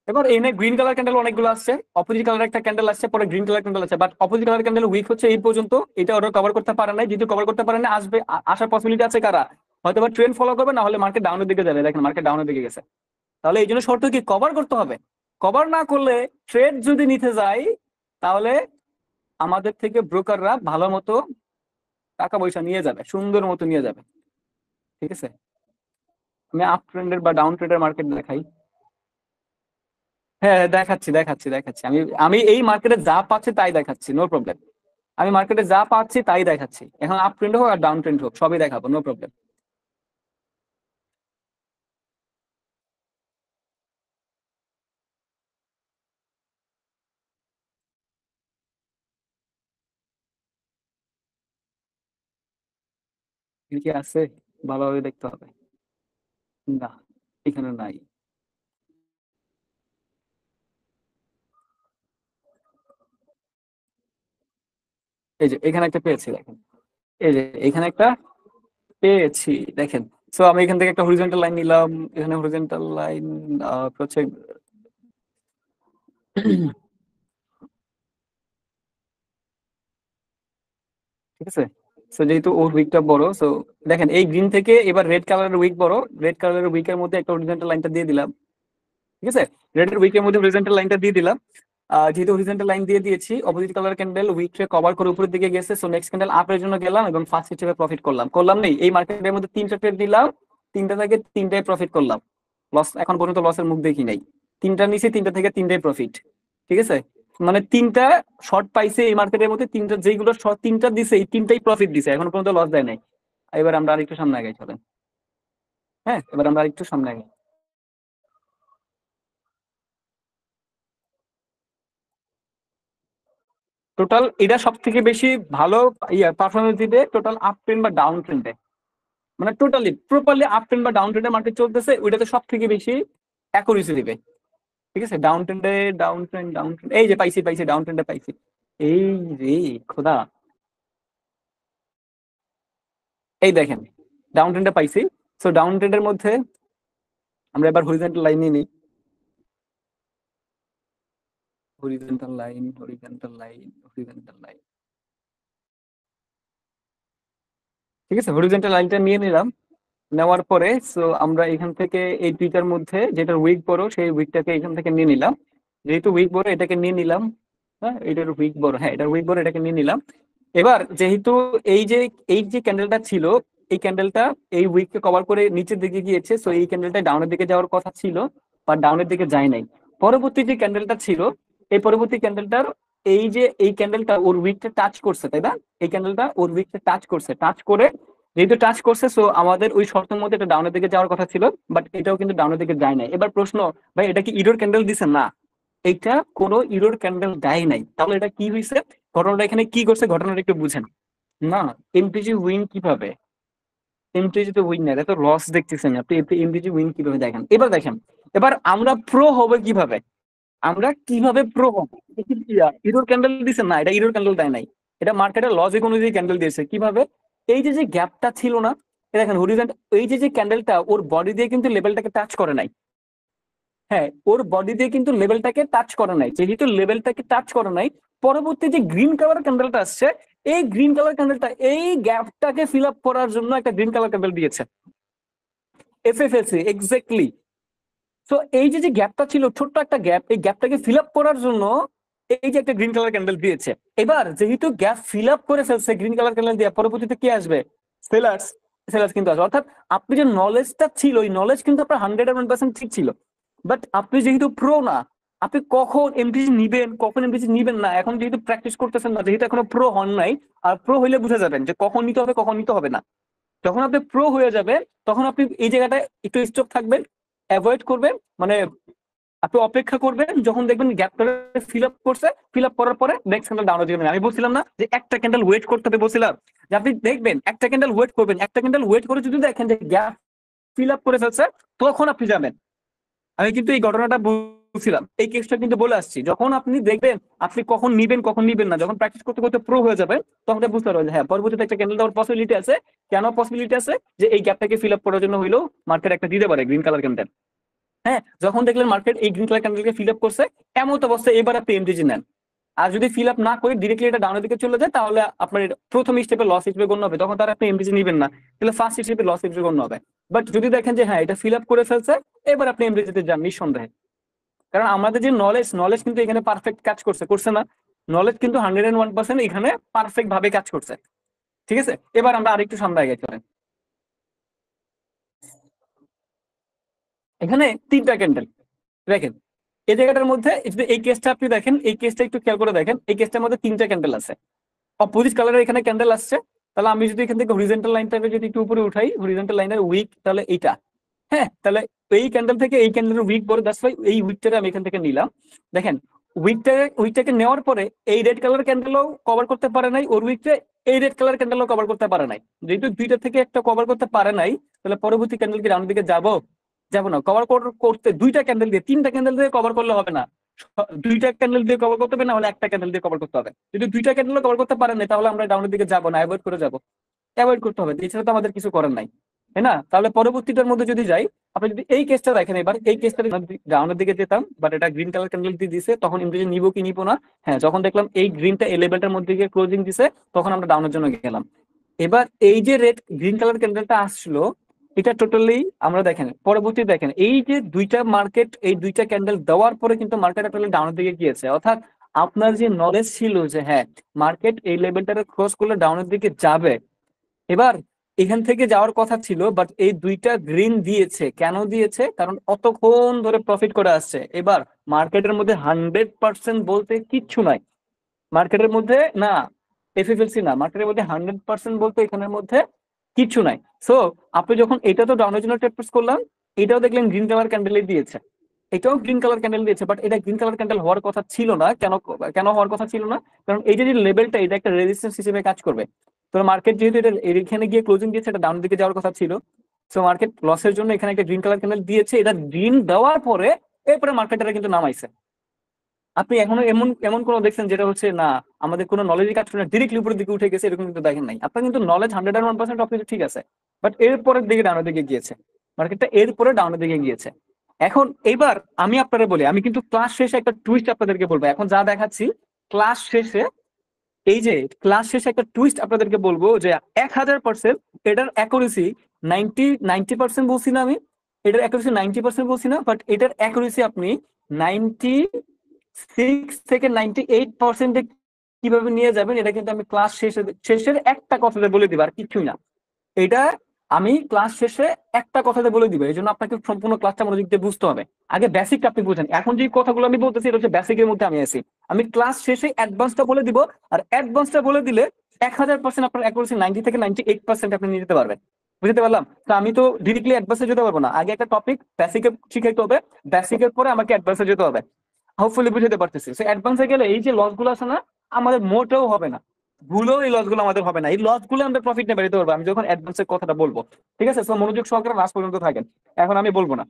এবার এনে গ্রিন কালার ক্যান্ডেল অনেকগুলো আসছে, অপোজিট কালার একটা ক্যান্ডেল আসছে, পরে গ্রিন কালার ক্যান্ডেল আছে। But opposite colour candle weak হচ্ছে এই পর্যন্ত। এটা ওরা কভার করতে পারে নাই। যদি কভার করতে পারে না, আসবে, আসার পসিবিলিটি আছে কারা? হয়তো বা ট্রেন্ড ফলো করবে, না হলে মার্কেট ডাউনের দিকে যাবে। দেখেন মার্কেট ডাউনের দিকে গেছে। তাহলে এই জন্য শর্ত কি? কভার করতে হবে। কভার না করলে, ট্রেড যদি নিতে যাই, তাহলে আমাদের থেকে ব্রোকাররা ভালো মতো টাকা পয়সা নিয়ে যাবে, সুন্দর মতো নিয়ে যাবে, ঠিক আছে? আমি আপ ট্রেন্ডের বা ডাউন ট্রেন্ডের মার্কেট দেখাই। হ্যাঁ হ্যাঁ, দেখাচ্ছি দেখাচ্ছি দেখাচ্ছি। আমি আমি এই মার্কেটে যা পাচ্ছি তাই দেখাচ্ছি, নো প্রবলেম। আমি মার্কেটে যা পাচ্ছি তাই দেখাচ্ছি। এখন আপ ট্রেন্ড হোক আর ডাউন ট্রেন্ড হোক, সবই দেখাবো, নো প্রবলেম। কি আছে? ভালোভাবে দেখতে হবে। না, এখানে নাই। এই যে এখানে একটা পেয়েছি, দেখেন। এই যে এখানে একটা পেয়েছি, দেখেন। সো আমি এখান থেকে একটা হরিজন্টাল লাইন নিলাম। এখানে হরিজন্টাল লাইন হচ্ছে, ঠিক আছে? সো যেহেতু ওর উইকটা বড়, সো দেখেন এই গ্রিন থেকে এবার রেড কালারের উইক বড়। রেড কালারের উইকের মধ্যে একটা হরিজন্টাল লাইনটা দিয়ে দিলাম, ঠিক আছে? রেডের উইকের মধ্যে হরিজন্টাল লাইনটা দিয়ে দিলাম। যেহেতু হরিজন্টাল লাইন দিয়ে দিয়েছি, অপোজিট কালার ক্যান্ডেল উইককে কভার করে উপরের দিকে গেছে। সো নেক্সট ক্যান্ডেল আপের জন্য গেলাম এবং ফার্স্ট হিসেবে প্রফিট করলাম। করলাম নেই, এই মার্কেটের মধ্যে তিনটা ট্রেড দিলাম, তিনটা থেকে তিনটায় প্রফিট করলাম। লস এখন পর্যন্ত লসের মুখ দেখি নাই। তিনটা নিচে, তিনটা থেকে তিনটায় প্রফিট, ঠিক আছে? মানে তিনটা শর্ট পাইছে এই মার্কেটের মধ্যে। তিনটা যেগুলো শর্ট তিনটা দিছে, এই তিনটাই প্রফিট দিছে, এখন পর্যন্ত লস দেয় নাই। এবার আমরা আরেকটু সামনে আগাই, চলেন। হ্যাঁ, এবার আমরা আরেকটু সামনে আগাই। টোটাল এটা সব থেকে বেশি ভালো পারফরমেন্স দিবে টোটাল আপ ট্রেন্ড বা ডাউন ট্রেন্ডে। মানে টোটালি প্রপারলি আপ ট্রেন্ড বা ডাউন ট্রেন্ডের মার্কেট চলতেছে, ওইটাতে সব থেকে বেশি অ্যাকুরেসি দিবে। ঠিক আছে, ডাউন ট্রেন্ডে, ডাউন ট্রেন্ড, এই যে পাইছি পাইছি, ডাউন ট্রেন্ডে পাইছি। এই রে খোদা, এই দেখেন ডাউন ট্রেন্ডে পাইছি। সো ডাউন ট্রেন্ডের মধ্যে আমরা এবার হরিজন্টাল লাইন নিয়ে নিই। Horizontal line, horizontal line, horizontal line. ঠিক আছে, হরিজন্টাল লাইনটা নিয়ে নিলাম। নেওয়ার পরে সো আমরা এখান থেকে এই দুইটার মধ্যে যেটা উইক বড় সেই উইকটাকে এখান থেকে নিয়ে নিলাম। যেহেতু উইক বড় এটাকে নিয়ে নিলাম। হ্যাঁ, এটার উইক বড়, হ্যাঁ এটার উইক বড়, এটাকে নিয়ে নিলাম। এবার যেহেতু এই যে ক্যান্ডেলটা ছিল, এই ক্যান্ডেলটা এই উইককে কভার করে নিচের দিকে গিয়েছে, সো এই ক্যান্ডেলটা ডাউনের দিকে যাওয়ার কথা ছিল, বা ডাউনের দিকে যায় নাই। পরবর্তী যে ক্যান্ডেলটা ছিল, এই পরবর্তী ক্যান্ডেলটার এই ক্যান্ডেলটা ওর উইকটা টাচ করছে, তাই না? এই ক্যান্ডেলটা ওর উইকটা টাচ করছে, টাচ করে যেহেতু টাচ করছে, সো আমাদের ওই শর্তের মধ্যে এটা ডাউনের দিকে যাওয়ার কথা ছিল, বাট এটাও কিন্তু ডাউনের দিকে যায় নাই। এবার প্রশ্ন, ভাই এটা কি ইরোর ক্যান্ডেল দিছে? না, এটা কোনো ইরোর ক্যান্ডেল দেয় নাই। তাহলে এটা কি হয়েছে? ঘটনাটা এখানে কি করছে, ঘটনাটা একটু বুঝেন। না, এমটিজি উইন কিভাবে? এমটিজি তো উইন না, এটা তো লস দেখতেছেন আপনি। এমটিজি উইন কিভাবে দেখেন? এবার দেখেন, এবার আমরা প্রো হবে কিভাবে? আমরা কিভাবে প্রো হবো? ইরোর ক্যান্ডেল দিছে? না, এটা ইরোর ক্যান্ডেল দেয় নাই। এটা মার্কেটের লজিক অনুযায়ী ক্যান্ডেল দিয়েছে। কিভাবে? এই যে যে গ্যাপটা ছিল না, এই দেখেন হরিজন্ট, এই যে যে ক্যান্ডেলটা ওর বডি দিয়ে কিন্তু লেভেলটাকে টাচ করে নাই। হ্যাঁ, ওর বডি দিয়ে কিন্তু লেভেলটাকে টাচ করে নাই। যেহেতু লেভেলটাকে টাচ করে নাই, পরবর্তী যে গ্রিন কালার ক্যান্ডেলটা আসছে, এই গ্রিন কালার ক্যান্ডেলটা এই গ্যাপটাকে ফিল আপ করার জন্য একটা গ্রিন কালার ক্যান্ডেল দিয়েছে, এফএফএসি এক্স্যাক্টলি। তো এই যে যে গ্যাপটা ছিল, ছোট্ট একটা গ্যাপ, এই গ্যাপটাকে ফিল আপ করার জন্য এই যে একটা গ্রিন কালার ক্যান্ডেল দিয়েছে। এবার যেহেতু গ্যাপ ফিল আপ করে ফেলছে গ্রিন কালার ক্যান্ডেল দিয়ে, পরবর্তীতে কি আসবে? সেলার্স। সেলার্স কিন্তু আসবে। অর্থাৎ আপনি যে নলেজটা ছিল, ওই নলেজ কিন্তু আপনার 101% ঠিক ছিল, বাট আপনি যেহেতু প্রো না, আপনি কখন এমটিসি নিবেন কখন এমটিসি নিবেন না, এখন যেহেতু প্র্যাকটিস করতেছেন না, যেহেতু এখনো প্রো হন নাই। আর প্রো হইলে বুঝে যাবেন যে কখন নিতে হবে কখন নিতে হবে না। যখন আপনি প্রো হয়ে যাবেন, তখন আপনি এই জায়গাটায় একটু স্টপ থাকবেন, অ্যাভয়েড করবেন, মানে আপনি অপেক্ষা করবেন, যখন দেখবেন গ্যাপটা ফিল আপ করছে, ফিল আপ করার পরে নেক্সট ক্যান্ডেল ডাউনে যাবেন। আমি বলছিলাম না যে একটা ক্যান্ডেল ওয়েট করতে হবে? বলছিলাম যে আপনি দেখবেন একটা ক্যান্ডেল ওয়েট করবেন, একটা ক্যান্ডেল ওয়েট করে যদি দেখেন যে গ্যাপ ফিল আপ করে ফেলছে, তখন আপনি যাবেন। আমি কিন্তু এই ঘটনাটা বলছিলাম, এই কেসটা কিন্তু বলে আসছি। যখন আপনি দেখবেন আপনি কখন নিবেন কখন নিবেন না, যখন প্র্যাকটিস করতে করতে প্রো হয়ে যাবে, তখন আপনি বুঝতে পারবেন যে হ্যাঁ পরবর্তীতে একটা ক্যান্ডেল দেওয়ার পসিবিলিটি আছে। কেন পসিবিলিটি আছে? যে এই গ্যাপটাকে ফিল আপ করার জন্য হইলো মার্কেট একটা দিতে পারে গ্রিন কালার ক্যান্ডেল। হ্যাঁ, যখন দেখলেন মার্কেট এই গ্রিন কালার ক্যান্ডেলকে ফিল আপ করছে, এমন অবস্থায় এবার আপনি এমটিজি নেন। আর যদি ফিল আপ না করে ডিরেক্টলি এটা ডাউনের দিকে চলে যায়, তাহলে আপনার প্রথম স্টেপে লস হিসেবে গণ্য হবে, তখন তার আপনি এমটিজি নিবেন না, তাহলে ফার্স্ট স্টেপে লস হিসেবে গণ্য হবে। বাট যদি দেখেন যে হ্যাঁ এটা ফিল আপ করে ফেলছে, এবার আপনি এমটিজিতে যান নিঃসন্দেহে। কারণ আমাদের যে নলেজ, নলেজ কিন্তু এখানে পারফেক্ট কাজ করছে, করছে না? নলেজ কিন্তু 101% এখানে পারফেক্ট ভাবে কাজ করছে। ঠিক আছে, এবার আমরা আরেকটু সামনে আগে চলেন। এখানে তিনটা ক্যান্ডেল দেখেন, এই জায়গাটার মধ্যে যদি এই কেসটা আপনি দেখেন, এই কেসটা একটু খেয়াল করে দেখেন, এই কেসটার মধ্যে তিনটা ক্যান্ডেল আছে, অপোজিট কালারের এখানে ক্যান্ডেল আসছে। তাহলে আমি যদি এখান থেকে হরিজন্টাল লাইনটাকে যদি একটু উপরে উঠাই, হরিজন্টাল লাইনের উইক তাহলে এইটা। হ্যাঁ, তাহলে এই ক্যান্ডেল থেকে এই ক্যান্ডেলের উইক বড়, দ্যাটস ওয়াই এই উইকটাকে আমি এখান থেকে নিলাম। দেখেন উইকটাকে নেওয়ার পরে এই রেড কালার ক্যান্ডেলও কভার করতে পারে নাই, ওর উইকটা এই রেড কালার ক্যান্ডেলও কভার করতে পারে নাই। যেহেতু দুইটা থেকে একটা কভার করতে পারে নাই, তাহলে পরবর্তী ক্যান্ডেল কি ডাউনের দিকে যাবো? যাবো না। কভার করতে দুইটা ক্যান্ডেল দিয়ে, তিনটা ক্যান্ডেল দিয়ে কভার করলে হবে না, দুইটা ক্যান্ডেল দিয়ে কভার করতে হবে, না হলে একটা ক্যান্ডেল দিয়ে কভার করতে হবে। যদি দুইটা ক্যান্ডেল কভার করতে পারেন না, তাহলে আমরা ডাউনের দিকে যাবো না, অ্যাভয়েড করে যাবো, অ্যাভয়েড করতে হবে, এছাড়া তো আমাদের কিছু করার নাই, তাই না? তাহলে পরবর্তীটার মধ্যে যদি যাই, আপনি যদি এই কেসটা দেখেন, এবার এই কেসটা ডাউনের দিকে যেতাম, বাট এটা গ্রিন কালার ক্যান্ডেল দিয়ে দিছে, তখন ইমপ্রেশন নিবো কি নিবো না? হ্যাঁ, যখন দেখলাম এই গ্রিনটা এই লেভেলটার মধ্যে গিয়ে ক্লোজিং দিছে, তখন আমরা ডাউনের জন্য গেলাম। এবার এই যে রেড গ্রিন কালার ক্যান্ডেলটা আসলো, এটা টোটালি আমরা দেখেন, পরবর্তী দেখেন এই যে দুইটা মার্কেট, এই দুইটা ক্যান্ডেল দেওয়ার পরে কিন্তু মার্কেট টোটালি ডাউনের দিকে গিয়েছে। অর্থাৎ আপনার যে নলেজ ছিল যে হ্যাঁ মার্কেট এই লেভেলটাকে ক্রস করলে ডাউনের দিকে যাবে, এবার এখান থেকে যাওয়ার কথা ছিল, বাট এই দুইটা গ্রিন দিয়েছে। কেন দিয়েছে? কারণ অতক্ষণ ধরে প্রফিট করে আসছে। এবার মার্কেটের মধ্যে 100% বলতে কিচ্ছু নাই মার্কেটের মধ্যে, না এফএফএলসি না, মার্কেটের মধ্যে 100% বলতে এখানের মধ্যে কিচ্ছু নাই। সো আপনি যখন এটা তো ডাউনের জন্য ট্রেড করলাম, এটাও দেখলেন গ্রিন কালার ক্যান্ডেল দিয়েছে, এটাও গ্রিন কালার ক্যান্ডেল দিয়েছে, বাট এটা গ্রিন কালার ক্যান্ডেল হওয়ার কথা ছিল না। কেন? কেন হওয়ার কথা ছিল না? কারণ এই যে লেভেলটা, এটা একটা রেজিস্ট্যান্স হিসেবে কাজ করবে। তো মার্কেট যেহেতু এটা এখানে গিয়ে ক্লোজিং দিয়েছে, এটা ডাউন দিকে যাওয়ার কথা ছিল। সো মার্কেট লসের জন্য এখানে একটা গ্রিন কালার ক্যান্ডেল দিয়েছে। এটা গ্রিন দেওয়ার পরে এরপরে মার্কেটটা কিন্তু নামাইছে। আপনি এখনো এমন এমন কোনো দেখছেন যেটা হচ্ছে না আমাদের কোনো নলেজই কাজ করে না, ডিরেক্টলি উপরের দিকে উঠে গেছে, এরকম কিন্তু দেখেন নাই। আপনার কিন্তু নলেজ 101% অফ কিছু ঠিক আছে, বাট এরপরের দিকে ডাউনের দিকে গিয়েছে মার্কেটটা, এরপরে ডাউনের দিকে গিয়েছে। এখন এইবার আমি আপনারা বলি, আমি কিন্তু ক্লাস শেষে একটা টুইস্ট আপনাদেরকে বলবো, এখন যা দেখাচ্ছি ক্লাস শেষে, এই যে ক্লাস শেষে একটা টুইস্ট আপনাদেরকে বলবো যে 1000%, এটার অ্যাকুরেসি 90% বলছি না আমি, এটার অ্যাকুরেসি 90% বলছি না, বাট এটার অ্যাকুরেসি আপনি 96 থেকে 98% কিভাবে নিয়ে যাবেন, এটা কিন্তু আমি ক্লাস শেষের একটা কথাতে বলে দিব, আর কিছুই না। এটা আমি ক্লাস শেষে একটা কথাতে বলে দিব, এই জন্য আপনাকে সম্পূর্ণ ক্লাসটা মনোযোগ দিয়ে বুঝতে হবে। আগে বেসিকটা আপনি বুঝেন, এখন যে কথাগুলো আমি বলতেছি এটা হচ্ছে বেসিকের মধ্যে আমি আছি। আমি ক্লাস শেষে অ্যাডভান্সটা বলে দিব, আর অ্যাডভান্সটা বলে দিলে 1000% আপনার অ্যাকুরেসি 90 থেকে 98% আপনি নিয়ে যেতে পারবেন। বুঝতে পারলাম? তো আমি তো ডিরেক্টলি অ্যাডভান্সে যেতে পারবো না, আগে একটা টপিক বেসিকে শিখাইতে হবে, বেসিকের পরে আমাকে অ্যাডভান্সে যেতে হবে। হোপফুলি বুঝতে পারতেছি। সো অ্যাডভান্সে গেলে এই যে লস গুলো আছে না, আমাদের মোটেও হবে না, ভুলেও এই লস গুলো আমাদের হবে না, এই লস গুলো আমরা প্রফিট নিয়ে বেরোতে পারবো আমি যখন অ্যাডভান্সের কথাটা বলবো। ঠিক আছে, সো মনোযোগ সহকারে লাস্ট পর্যন্ত থাকেন, এখন আমি বলবো না।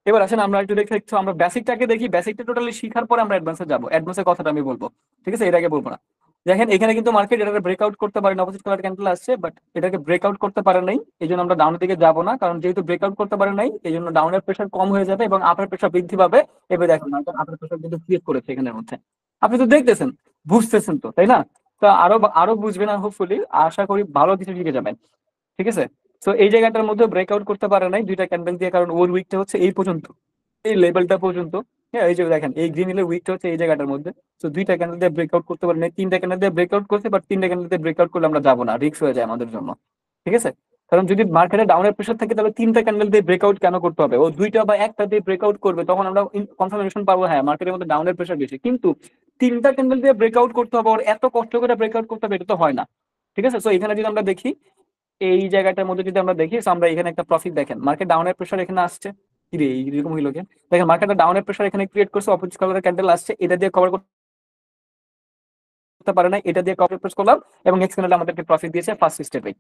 এবার আসেন আমরা একটু দেখে একটু আমরা বেসিকটাকে দেখি, বেসিকটা টোটালি শিখার পরে আমরা অ্যাডভান্সে যাবো, অ্যাডভান্সের কথাটা আমি বলবো। ঠিক আছে, এর আগে বলবো না। দেখেন এখানে কিন্তু মার্কেট এটাকে ব্রেকআউট করতে পারে না, অপোজিট কালার ক্যান্ডেল আসছে, বাট এটাকে ব্রেকআউট করতে পারে নাই, এই জন্য আমরা ডাউনের দিকে যাবো না, কারণ যেহেতু ব্রেকআউট করতে পারে নাই এই জন্য ডাউনের প্রেশার কম হয়ে যাবে এবং আপার প্রেশার বৃদ্ধি পাবে। এবার দেখুন মার্কেট আপার প্রেশার কিন্তু ক্রিয়েট করেছে এখানের মধ্যে, আপনি তো দেখতেছেন, বুঝতেছেন তো, তাই না? তো আরো আরো বুঝবেন, আর হোপফুলি আশা করি ভালো কিছু শিখে যাবেন। ঠিক আছে, তো এই জায়গাটার মধ্যে ব্রেকআউট করতে পারে নাই দুইটা ক্যান্ডেল দিয়ে, কারণ ওর উইকটা হচ্ছে এই পর্যন্ত, এই লেভেলটা পর্যন্ত। হ্যাঁ, এই যে দেখেন এই গ্রিন হিলের উইকটা হচ্ছে এই জায়গাটার মধ্যে। তো দুইটা ক্যান্ডেল দিয়ে ব্রেকআউট করতে পারে নাই, তিনটা ক্যান্ডেল দিয়ে ব্রেকআউট করছে, বাট তিনটা ক্যান্ডেল দিয়ে ব্রেকআউট করলে আমরা যাবো না, রিস্ক হয়ে যায় আমাদের জন্য। ঠিক আছে, কারণ যদি মার্কেটে ডাউনের প্রেশার থাকে তাহলে তিনটা ক্যান্ডেল দিয়ে ব্রেকআউট কেন করতে হবে, ও দুইটা বা একটা দিয়ে ব্রেকআউট করবে, তখন আমরা কনফার্মেশন পাবো হ্যাঁ মার্কেটের মধ্যে ডাউনের প্রেশার বেশি। কিন্তু তিনটা ক্যান্ডেল দিয়ে ব্রেকআউট করতে হবে, ওর এত কষ্ট করে ব্রেকআউট করতে হবে, এটা তো হয় না। ঠিক আছে, তো এখানে যদি আমরা দেখি, এই জায়গাটার মধ্যে যদি আমরা দেখি, so আমরা এখানে একটা প্রফিট, দেখেন মার্কেট ডাউনের প্রেশার এখানে আসছে, কি রে এইরকম হইলো কেন? দেখেন মার্কেটটা ডাউনের প্রেশার এখানে ক্রিয়েট করছে, অপোজিট কালারের ক্যান্ডেল আসছে, এটা দিয়ে কভার করতে পারে না, এটা দিয়ে কভার প্রেস করলাম, এবং নেক্সট ক্যান্ডেল আমাদেরকে প্রফিট দিয়েছে ফার্স্ট স্টেপে।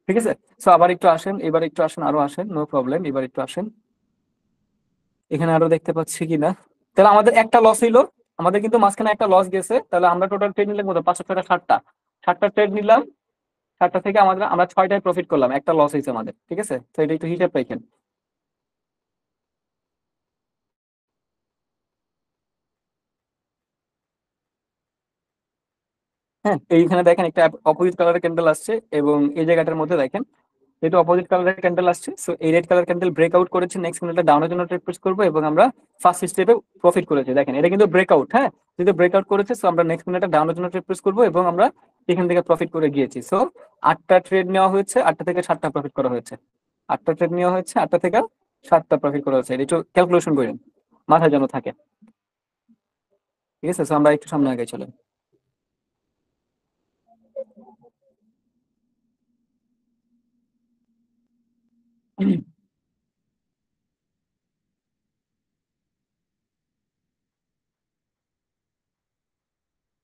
ঠিক আছে, সো আবার একটু আসেন, এবার একটু আসেন, আরো আসেন, নো প্রবলেম, এবার একটু আসেন, এখানে আরো দেখতে পাচ্ছি কিনা। তাহলে আমাদের একটা লস হইলো, আমাদের কিন্তু মাঝখানে একটা লস গেছে, তাহলে আমরা টোটাল ট্রেড নিলাম কত, 500 টাকা, 60টা, 60টা ট্রেড নিলাম, 60টা থেকে আমাদের আমরা 6টায় প্রফিট করলাম, একটা লস হয়েছে আমাদের। ঠিক আছে, তো এটা একটু হিসাব রাখেন। হ্যাঁ, এইখানে দেখেন একটা অপোজিট কালারের ক্যান্ডেল আসছে, এবং এই জায়গাটার মধ্যে দেখেন যেহেতু অপোজিট কালারের ক্যান্ডেল আসছে, সো এই রেড কালার ক্যান্ডেল ব্রেকআউট করেছে, নেক্সট ক্যান্ডেলটা ডাউনের জন্য ট্রেড প্রেস করবো, এবং আমরা ফার্স্ট স্টেপে প্রফিট করেছি। দেখেন এটা কিন্তু ব্রেকআউট, হ্যাঁ, যেহেতু ব্রেকআউট করেছে, সো আমরা নেক্সট ক্যান্ডেলটা ডাউনের জন্য ট্রেড প্রেস করবো, এবং আমরা এখান থেকে প্রফিট করে গিয়েছি। সো 8টা ট্রেড নেওয়া হয়েছে, 8টা থেকে 7টা প্রফিট করা হয়েছে, 8টা ট্রেড নেওয়া হয়েছে, 8টা থেকে 7টা প্রফিট করা হয়েছে, এটা একটু ক্যালকুলেশন করেন, মাথায় যেন থাকে। ঠিক আছে, সো আমরা একটু সামনে আগে চলেন।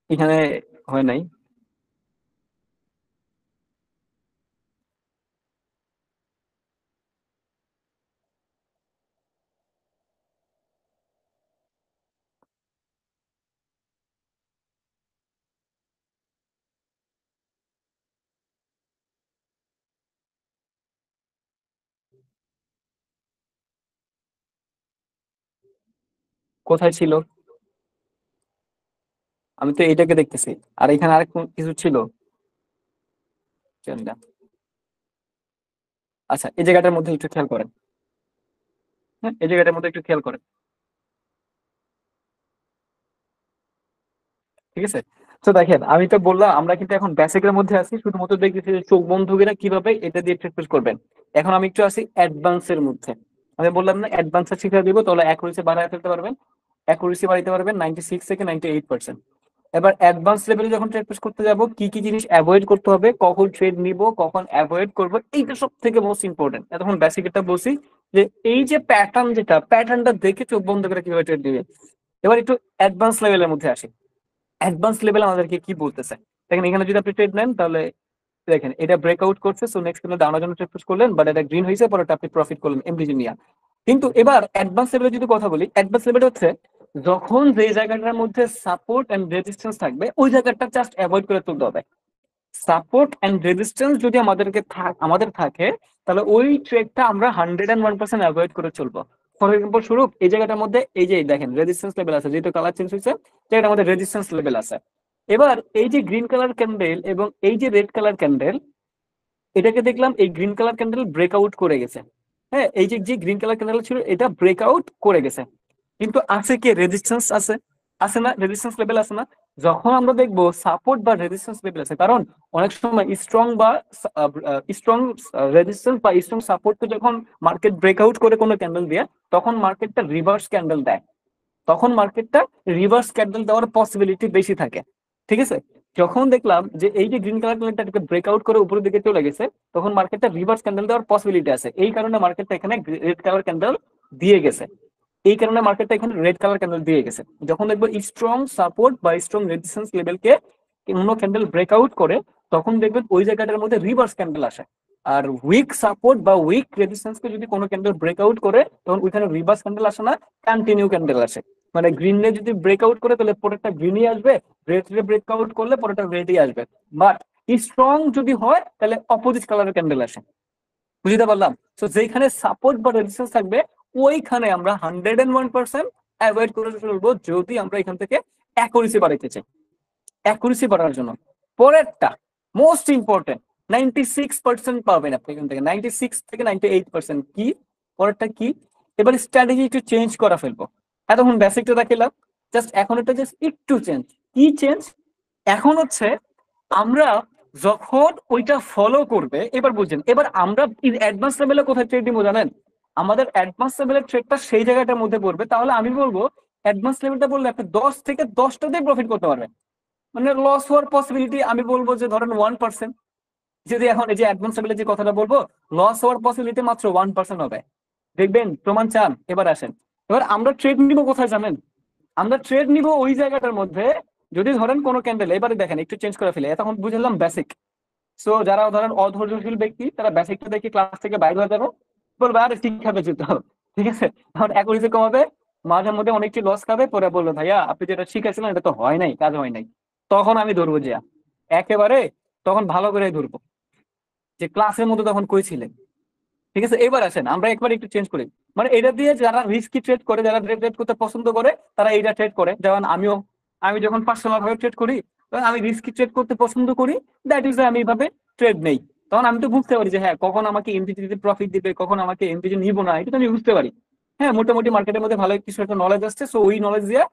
এখানে হয় নাই, কোথায় ছিল? আমি তো এইটাকে দেখতেছি, আর এখানে আরেক কিছু ছিল, জানি না। আচ্ছা, এই জায়গাটার মধ্যে একটু খেয়াল করেন, হ্যাঁ এই জায়গাটার মধ্যে একটু খেয়াল করেন। ঠিক আছে, তো দেখেন আমি তো বললাম আমরা কিন্তু এখন বেসিকের মধ্যে আছি, শুধুমাত্র দেখতেছি যে চোখ বন্ধ করে কিভাবে এটা দিয়ে প্র্যাকটিস করবেন। এখন আমি একটু আছি অ্যাডভান্সের মধ্যে, আমি বললাম না অ্যাডভান্সটা শিখে দিব, তাহলে অ্যাকুরেসি বাড়ায় ফেলতে পারবেন, অ্যাকুরেসি বাড়াইতে পারবেন 96 থেকে 98%। এবার অ্যাডভান্স লেভেলে যখন ট্রেড প্রেস করতে যাব, কি কি জিনিস অ্যাভয়েড করতে হবে, কখন ট্রেড নিব, কখন অ্যাভয়েড করবো, এইটা সব থেকে মোস্ট ইম্পর্টেন্ট। এতক্ষণ বেসিকটা বলছি যে এই যে প্যাটার্ন, যেটা প্যাটার্নটা দেখে চোখ বন্ধ করে কিভাবে ট্রেড দিবে। এবার একটু অ্যাডভান্স লেভেলের মধ্যে আসি, অ্যাডভান্স লেভেল আমাদেরকে কি বলতেছে। দেখেন এখানে যদি আপনি ট্রেড নেন, তাহলে দেখেন এটা ব্রেকআউট করছে, সো নেক্সট কিন্তু ডাউনের জন্য ট্রেড পুশ করলেন, বাট এটা গ্রিন হয়েছে, পরে আপনি প্রফিট করলেন এমডিজি নিয়ে। কিন্তু এবার অ্যাডভান্স লেভেলে যদি কথা বলি, অ্যাডভান্স লেভেল হচ্ছে যখন যে জায়গাটার মধ্যে সাপোর্ট এন্ড রেজিস্ট্যান্স থাকবে ওই জায়গাটা জাস্ট অ্যাভয়েড করে তুলতে হবে। সাপোর্ট এন্ড রেজিস্ট্যান্স যদি আমাদের থাকে, তাহলে ওই ট্রেডটা আমরা 101% অ্যাভয়েড করে চলবো। ফর এক্সাম্পল স্বরূপ এই জায়গাটার মধ্যে এই যে দেখেন রেজিস্ট্যান্স লেভেল আছে, যেহেতু কালার চেঞ্জ হয়েছে জায়গাটার মধ্যে রেজিস্ট্যান্স লেভেল আছে। এবার এই যে গ্রিন কালার ক্যান্ডেল এবং এই যে রেড কালার ক্যান্ডেল, এটাকে দেখলাম এই গ্রিন কালার ক্যান্ডেল ব্রেকআউট করে গেছে। হ্যাঁ, এই যে গ্রিন কালার ক্যান্ডেল ছিল এটা ব্রেকআউট করে গেছে, কিন্তু আছে কি রেজিস্ট্যান্স আছে, আছে না রেজিস্ট্যান্স লেভেল আছে না। যখন আমরা দেখবো সাপোর্ট বা রেজিস্ট্যান্স লেভেল আছে, কারণ অনেক সময় স্ট্রং বা স্ট্রং রেজিস্ট্যান্স বা স্ট্রং সাপোর্টকে যখন মার্কেট ব্রেকআউট করে কোনো ক্যান্ডেল দিয়ে, তখন মার্কেটটা রিভার্স ক্যান্ডেল দেয়, তখন মার্কেটটা রিভার্স ক্যান্ডেল দেওয়ার পসিবিলিটি বেশি থাকে। ঠিক আছে, যখন দেখলাম যে এই যে গ্রিন কালার ক্যান্ডেলটাকে ব্রেকআউট করে উপরের দিকে চলে গেছে, তখন মার্কেটটা রিভার্স ক্যান্ডেল দেওয়ার পসিবিলিটি আছে, এই কারণে মার্কেটটা এখানে রেড কালার ক্যান্ডেল দিয়ে গেছে। এই কারণে মার্কেটটা এখানে রেড কালার ক্যান্ডেল দিয়ে গেছে। যখন দেখবো স্ট্রং সাপোর্ট বা স্ট্রং রেজিস্ট্যান্স লেভেলকে অন্য ক্যান্ডেল ব্রেকআউট করে, তখন দেখবেন ওই জায়গাটার মধ্যে রিভার্স ক্যান্ডেল আসে। আর উইক সাপোর্ট বা উইক রেজিস্ট্যান্স কে যদি কোনো ক্যান্ডেল ব্রেকআউট করে, তখন ওইখানে রিভার্স ক্যান্ডেল আসে না, কন্টিনিউ ক্যান্ডেল আসে। মানে গ্রিন রে যদি ব্রেকআউট করে তাহলে পরেরটা গ্রিনই আসবে, রেড রে ব্রেকআউট করলে পরেরটা রেডই আসবে। বাট স্ট্রং যদি হয় তাহলে অপোজিট কালারের ক্যান্ডেল আসে। বুঝতে পারলাম? তো যেখানে সাপোর্ট বা রেজিস্ট্যান্স থাকবে ওইখানে আমরা 101% অ্যাভয়েড করে চলবো, যদি আমরা এখান থেকে অ্যাকুরেসি বাড়াইতে চাই। অ্যাকুরেসি বাড়ানোর জন্য পরেরটা মোস্ট ইম্পর্টেন্ট, 96% পাবেন আপনি এখান থেকে, 96 থেকে 98%। কি পরেরটা কি? এবার স্ট্র্যাটেজি একটু চেঞ্জ করা ফেলবো। এতক্ষণ বেসিকটা দেখালাম, জাস্ট এখন এটা জাস্ট একটু চেঞ্জ। কি চেঞ্জ? এখন হচ্ছে আমরা যখন ওইটা ফলো করবে, এবার বুঝছেন, এবার আমরা অ্যাডভান্স লেভেলে কোথায় ট্রেড নিবো জানেন? আমাদের অ্যাডভান্স লেভেলের ট্রেডটা সেই জায়গাটার মধ্যে পড়বে। তাহলে আমি বলবো অ্যাডভান্স লেভেলটা বললে আপনি 10 থেকে 10টাতে প্রফিট করতে পারবেন। মানে লস হওয়ার পসিবিলিটি আমি বলবো যে ধরেন 1%। যদি এখন এই যে অ্যাডভান্স লেভেলে যে কথাটা বলবো, লস হওয়ার পসিবিলিটি মাত্র 1% হবে। দেখবেন প্রমাণ চান? এবার আসেন, এবার আমরা ট্রেড নিব কোথায় জানেন? আমরা ট্রেড নিব ওই জায়গাটার মধ্যে, যদি ধরেন কোনো ক্যান্ডেল, এবারে দেখেন একটু চেঞ্জ করে ফেলে, তখন বুঝলাম বেসিক। সো যারা ধরেন অধৈর্যশীল ব্যক্তি তারা বেসিকটা দেখে ক্লাস থেকে বাইরে হয়ে যাবে, বলবে আরে ঠিক খাবে যেতে হবে। ঠিক আছে, তখন অ্যাকুরেসি কমাবে, মাঝে মধ্যে অনেকটি লস খাবে, পরে বললো ভাইয়া আপনি যেটা শিখেছিলেন এটা তো হয় নাই, কাজ হয় নাই। তখন আমি ধরবো যে একেবারে, তখন ভালো করে ধরবো যে ক্লাসের মধ্যে তখন কই ছিলেন। ঠিক আছে, এবার আসেন আমরা একবার একটু চেঞ্জ করি। মানে এটা দিয়ে যারা রিস্কি ট্রেড করে, যারা ট্রেড করতে পছন্দ করে, তারা এইটা ট্রেড করে। যেমন আমিও, আমি যখন পার্সোনাল ভাবে ট্রেড করি, তখন আমি রিস্কি ট্রেড করতে পছন্দ করি। দ্যাট ইজ আমি এইভাবে ট্রেড নেই। তখন আমি তো বুঝতে পারি যে হ্যাঁ কখন আমাকে এমপিজি প্রফিট দিবে, কখন আমাকে এমপিজি নিব না, এটা তো আমি বুঝতে পারি। হ্যাঁ, মোটামুটি মার্কেটের মধ্যে ভালো কিছু একটা নলেজ আসছে, সো ওই নলেজ দিয়ে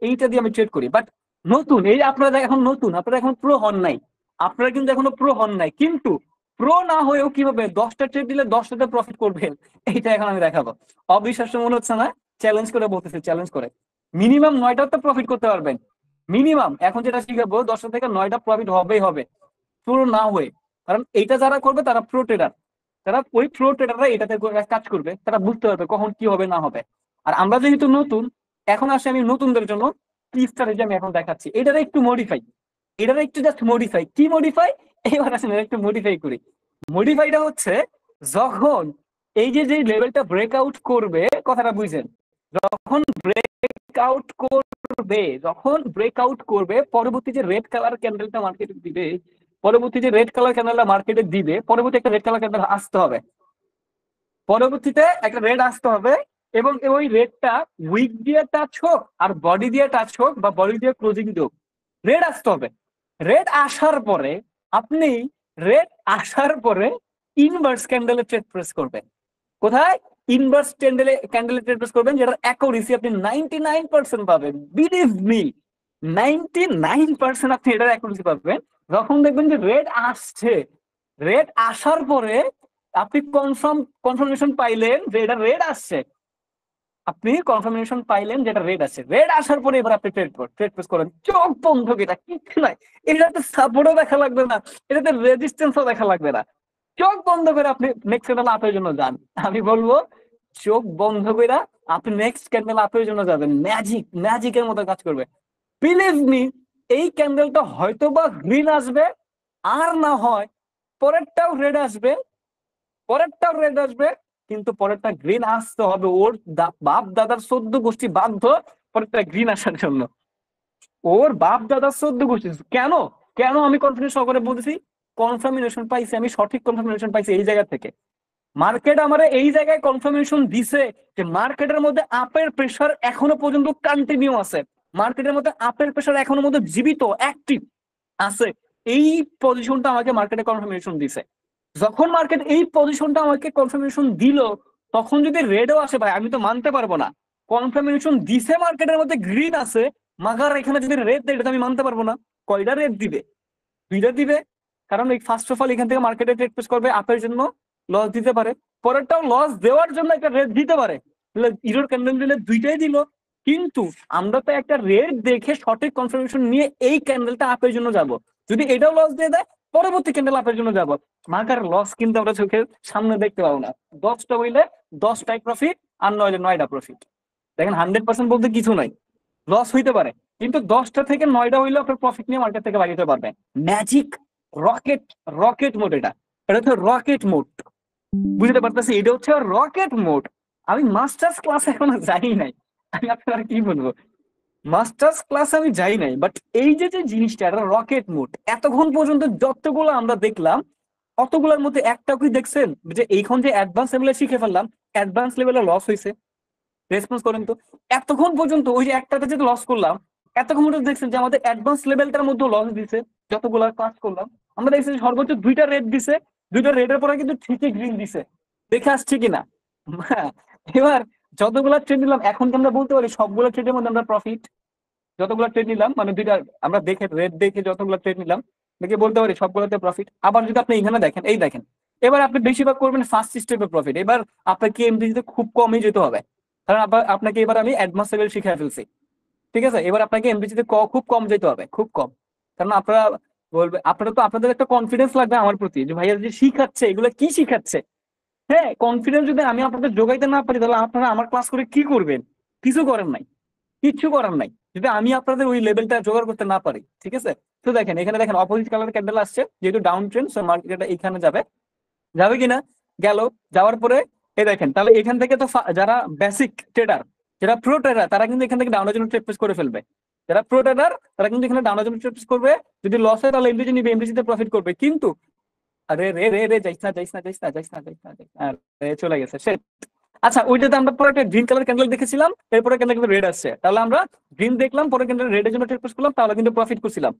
এইটা দিয়ে আমি ট্রেড করি। বাট নতুন এই আপনারা এখন নতুন, আপনারা এখন প্রো হন নাই, আপনারা কিন্তু এখনো প্রো হন নাই, কিন্তু প্রো না হয়েও কিভাবে 10টা ট্রেড দিলে 10টাতে প্রফিট করবেন এইটা এখন আমি দেখাবো। অবিশ্বাস্য মনে হচ্ছে না? চ্যালেঞ্জ করে বলতেছি, চ্যালেঞ্জ করে। মিনিমাম 9টাতে প্রফিট করতে পারবেন, মিনিমাম। এখন যেটা শিখাবো 10টা থেকে 9টা প্রফিট হবেই হবে, প্রো না হয়ে। কারণ এইটা যারা করবে তারা প্রো ট্রেডার, তারা ওই প্রো ট্রেডাররা এটাতে কাজ করবে, তারা বুঝতে পারবে কখন কি হবে না হবে। আর আমরা যেহেতু নতুন, এখন আসে আমি নতুনদের জন্য কি স্ট্র্যাটেজি আমি এখন দেখাচ্ছি, এটারে একটু মডিফাই, এটারে একটু জাস্ট মডিফাই। কি মডিফাই? এবার আসেন একটু মডিফাই করি। মডিফাইটা হচ্ছে যখন এই যে যে লেভেলটা ব্রেকআউট করবে, কথাটা বুঝছেন, যখন ব্রেকআউট করবে, যখন ব্রেকআউট করবে পরবর্তী যে রেড কালার ক্যান্ডেলটা মার্কেটে দিবে, পরবর্তী যে রেড কালার ক্যান্ডেলটা মার্কেটে দিবে, পরবর্তী একটা রেড কালার ক্যান্ডেল আসতে হবে, পরবর্তীতে একটা রেড আসতে হবে। এবং ওই রেডটা উইক দিয়ে টাচ হোক আর বডি দিয়ে টাচ হোক বা বডি দিয়ে ক্লোজিং হোক, রেড আসতে হবে। রেড আসার পরে আপনি, রেড আসার পরে ইনভার্স ক্যান্ডেলে ট্রেড প্রেস করবেন। কোথায়? ইনভার্স ক্যান্ডেলে ট্রেড প্রেস করবেন, যেটার অ্যাকুরেসি আপনি 99% পাবেন। বিলিভ মি, 99% আপনি এটার অ্যাকুরেসি পাবেন। যখন দেখবেন যে রেড আসছে, রেড আসার পরে আপনি কনফার্মেশন পাইলেন যে এটা রেড আসছে, আপনি কনফার্মেশন পাইলেন যেটা রেড আছে, রেড আসার পরে এবার আপনি ট্রেড প্রেস করেন চোখ বন্ধ করে। এটা কিচ্ছু নাই, এটাতে সাপোর্টও দেখা লাগবে না, এটাতে রেজিস্ট্যান্সও দেখা লাগবে না। চোখ বন্ধ করে আপনি নেক্সট ক্যান্ডেল আপের জন্য যান। আমি বলবো চোখ বন্ধ করে আপনি নেক্সট ক্যান্ডেল আপের জন্য যাবেন, ম্যাজিক, ম্যাজিকের মতো কাজ করবে। বিলিভ মি, এই ক্যান্ডেলটা হয়তো বা গ্রিন আসবে, আর না হয় পরেরটাও রেড আসবে, পরেরটাও রেড আসবে, কিন্তু পরেরটা গ্রিন আসতে হবে, ওর বাপ দাদার 14 গোষ্ঠী বাধ্য পরেরটা গ্রিন আসার জন্য। ওর বাপ দাদার 14 গোষ্ঠী। কেন কেন আমি কনফিডেন্স সহকারে বলতেছি? কনফার্মেশন পাইছি, আমি সঠিক কনফার্মেশন পাইছি এই জায়গা থেকে। মার্কেট আমার এই জায়গায় কনফার্মেশন দিছে যে মার্কেটের মধ্যে আপের প্রেসার এখনো পর্যন্ত কন্টিনিউ আছে, মার্কেটের মধ্যে আপের প্রেসার এখনো মধ্যে জীবিত অ্যাক্টিভ আছে। এই পজিশনটা আমাকে মার্কেটে কনফার্মেশন দিছে। যখন মার্কেট এই পজিশনটা আমাকে কনফার্মেশন দিল, তখন যদি রেডও আসে ভাই আমি তো মানতে পারবো না। কনফার্মেশন দিছে মার্কেটের মধ্যে গ্রিন আছে, মাগার এখানে যদি রেড দেয় এটা আমি মানতে পারবো না। কয়টা রেড দিবে? 2টা দিবে। কারণ এই ফার্স্ট অফ অল এখান থেকে মার্কেটে ট্রেড প্লেস করবে, আপের জন্য লস দিতে পারে, পরেরটাও লস দেওয়ার জন্য একটা রেট দিতে পারে। ইরোর ক্যান্ডেল দিলে 2টাই দিল। কিন্তু আমরা তো একটা রেট দেখে সঠিক কনফার্মেশন নিয়ে এই ক্যান্ডেলটা আপের জন্য যাব। যদি এটাও লস দিয়ে দেয় পরবর্তী ক্যান্ডেল আপের জন্য যাব। মার্কার লস কিন্তু আমরা চোখের সামনে দেখতে পাবো না। 10টা হইলে 10টাই প্রফিট, আর নইলে 9টা প্রফিট। দেখেন 100% বলতে কিছু নাই, লস হইতে পারে, কিন্তু 10টা থেকে 9টা হইলে আপনার প্রফিট নিয়ে মার্কেট থেকে বাড়িতে পারবেন। ম্যাজিক রকেট, রকেট মোড এটা, এটা হচ্ছে রকেট মোড। বুঝতে পারতেছি এটা হচ্ছে রকেট মোড। আমি মাস্টার্স ক্লাস এখনো যাই নাই, আমি আপনারা কি বলবো, মাস্টার্স ক্লাস আমি যাই নাই, বাট এই যে যে জিনিসটা এটা রকেট মোড। এতক্ষণ পর্যন্ত যতগুলো আমরা দেখলাম অতগুলোর মধ্যে একটা কি দেখছেন যে এইখন যে অ্যাডভান্স লেভেলে শিখে ফেললাম, অ্যাডভান্স লেভেলে লস হয়েছে? রেসপন্স করেন তো। এতক্ষণ পর্যন্ত ওই যে একটাতে যেটা লস করলাম, এতক্ষণ পর্যন্ত দেখছেন যে আমাদের অ্যাডভান্স লেভেলটার মধ্যে লস দিছে। যতগুলো কাজ করলাম আমরা দেখছি সর্বোচ্চ 2টা রেট দিছে, 2টা রেটের পরে কিন্তু ঠিকই গ্রিন দিছে। দেখে আসছে কিনা? হ্যাঁ। এবার যতগুলা ট্রেড নিলাম এখন কি আমরা বলতে পারি সবগুলো ট্রেডের মধ্যে আমরা প্রফিট? যতগুলো ট্রেড নিলাম মানে 2টা আমরা দেখে রেট দেখে যতগুলো ট্রেড নিলাম দেখে বলতে পারি সবগুলোতে প্রফিট। আবার যদি আপনি এখানে দেখেন, এই দেখেন, এবার আপনি বেশিরভাগ করবেন ফার্স্ট স্টেপে প্রফিট। এবার আপনাকে এমডিতে খুব কমই যেতে হবে, কারণ আপনাকে এবার আমি অ্যাডভান্স লেভেল শিখিয়ে ফেলছি। ঠিক আছে, এবার আপনাকে এমবিসিতে খুব কম যেতে হবে, খুব কম। কারণ আপনারা বলবে, আপনারা তো আপনাদের একটা কনফিডেন্স লাগবে আমার প্রতি যে ভাইয়া যে শিখাচ্ছে এগুলো কি শিখাচ্ছে। হ্যাঁ, কনফিডেন্স যদি আমি আপনাদের যোগাইতে না পারি তাহলে আপনারা আমার ক্লাস করে কি করবেন? কিছু করেন নাই, কিচ্ছু করার নাই, যদি আমি আপনাদের ওই লেভেলটা জোগাড় করতে না পারি। ঠিক আছে, তো দেখেন এখানে দেখেন অপোজিট কালার ক্যান্ডেল আসছে, যেহেতু ডাউন ট্রেন্ড মার্কেট এখানে যাবে, যাবে কিনা? গেল। যাওয়ার পরে এই দেখেন, তাহলে এখান থেকে তো যারা বেসিক ট্রেডার, যারা প্রো ট্রেডার, তারা কিন্তু এখান থেকে ডাউনের জন্য ট্রেড প্লেস করে ফেলবে। যারা প্রো ট্রেডার তারা কিন্তু এখানে ডাউনের জন্য ট্রেড প্লেস করবে। যদি লস হয় তাহলে এমডিসি নিবে, এমডিসিতে প্রফিট করবে। কিন্তু আরে রে রে রে যাইস না যাইস না যাইস না যাইস না যাইস না যাইস না, আরে চলে গেছে সে। আচ্ছা, ওইটাতে আমরা পরে একটা গ্রিন কালার ক্যান্ডেল দেখেছিলাম, এরপরে ক্যান্ডেল কিন্তু রেড আসছে, তাহলে আমরা গ্রিন দেখলাম, পরে ক্যান্ডেল রেডের জন্য ট্রেড প্লেস করলাম, তাহলে কিন্তু প্রফিট করছিলাম।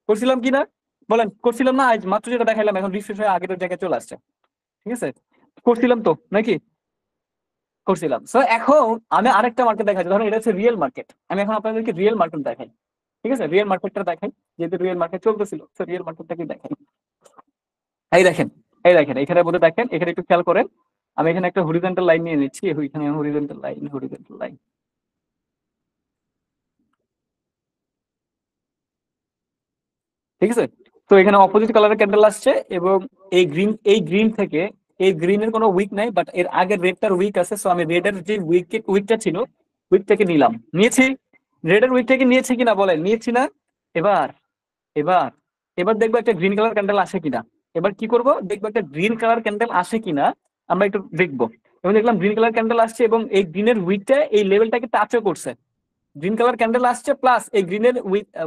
করছিলাম কিনা বলেন? করছিলাম না? আজ মাত্র যেটা দেখাইলাম এখন রিফ্রেশ হয়ে আগের জায়গায় চলে আসছে। ঠিক আছে, করছিলাম তো নাকি? করছিলাম। সো এখন আমি আরেকটা মার্কেট দেখাচ্ছি, ধরুন এটা হচ্ছে রিয়েল মার্কেট। আমি এখন আপনাদেরকে রিয়েল মার্কেট দেখাই। ঠিক আছে, রিয়েল মার্কেটটা দেখাই, যেহেতু রিয়েল মার্কেট চলতেছিল, তো রিয়েল মার্কেটটাকে দেখাই। এই দেখেন, এই দেখেন এখানে মধ্যে দেখেন, এখানে একটু খেয়াল করেন। আমি এখানে একটা হরিজন্টাল লাইন নিয়ে নিচ্ছি, ওইখানে হরিজন্টাল লাইন, হরিজন্টাল লাইন। ঠিক আছে, তো এখানে অপোজিট কালারের ক্যান্ডেল আসছে, এবং এই গ্রিন থেকে, এই গ্রিনের কোনো উইক নাই, বাট এর আগের রেডটার উইক আছে। সো আমি রেডের যে উইকটা ছিল, উইকটাকে নিলাম, নিয়েছি। রেডের উইকটাকে নিয়েছি কিনা বলেন? নিয়েছি না? এবার এবার এবার দেখবো একটা গ্রিন কালার ক্যান্ডেল আসে কিনা। এবার কি করব, দেখবো একটা গ্রিন কালার ক্যান্ডেল আসে কিনা, আমরা একটু দেখবো। এবং দেখলাম গ্রিন কালার ক্যান্ডেল আসছে, এবং এই গ্রিনের উইকটা এই লেভেলটাকে টাচও করছে। গ্রিন কালার ক্যান্ডেল আসছে প্লাস এই গ্রিনের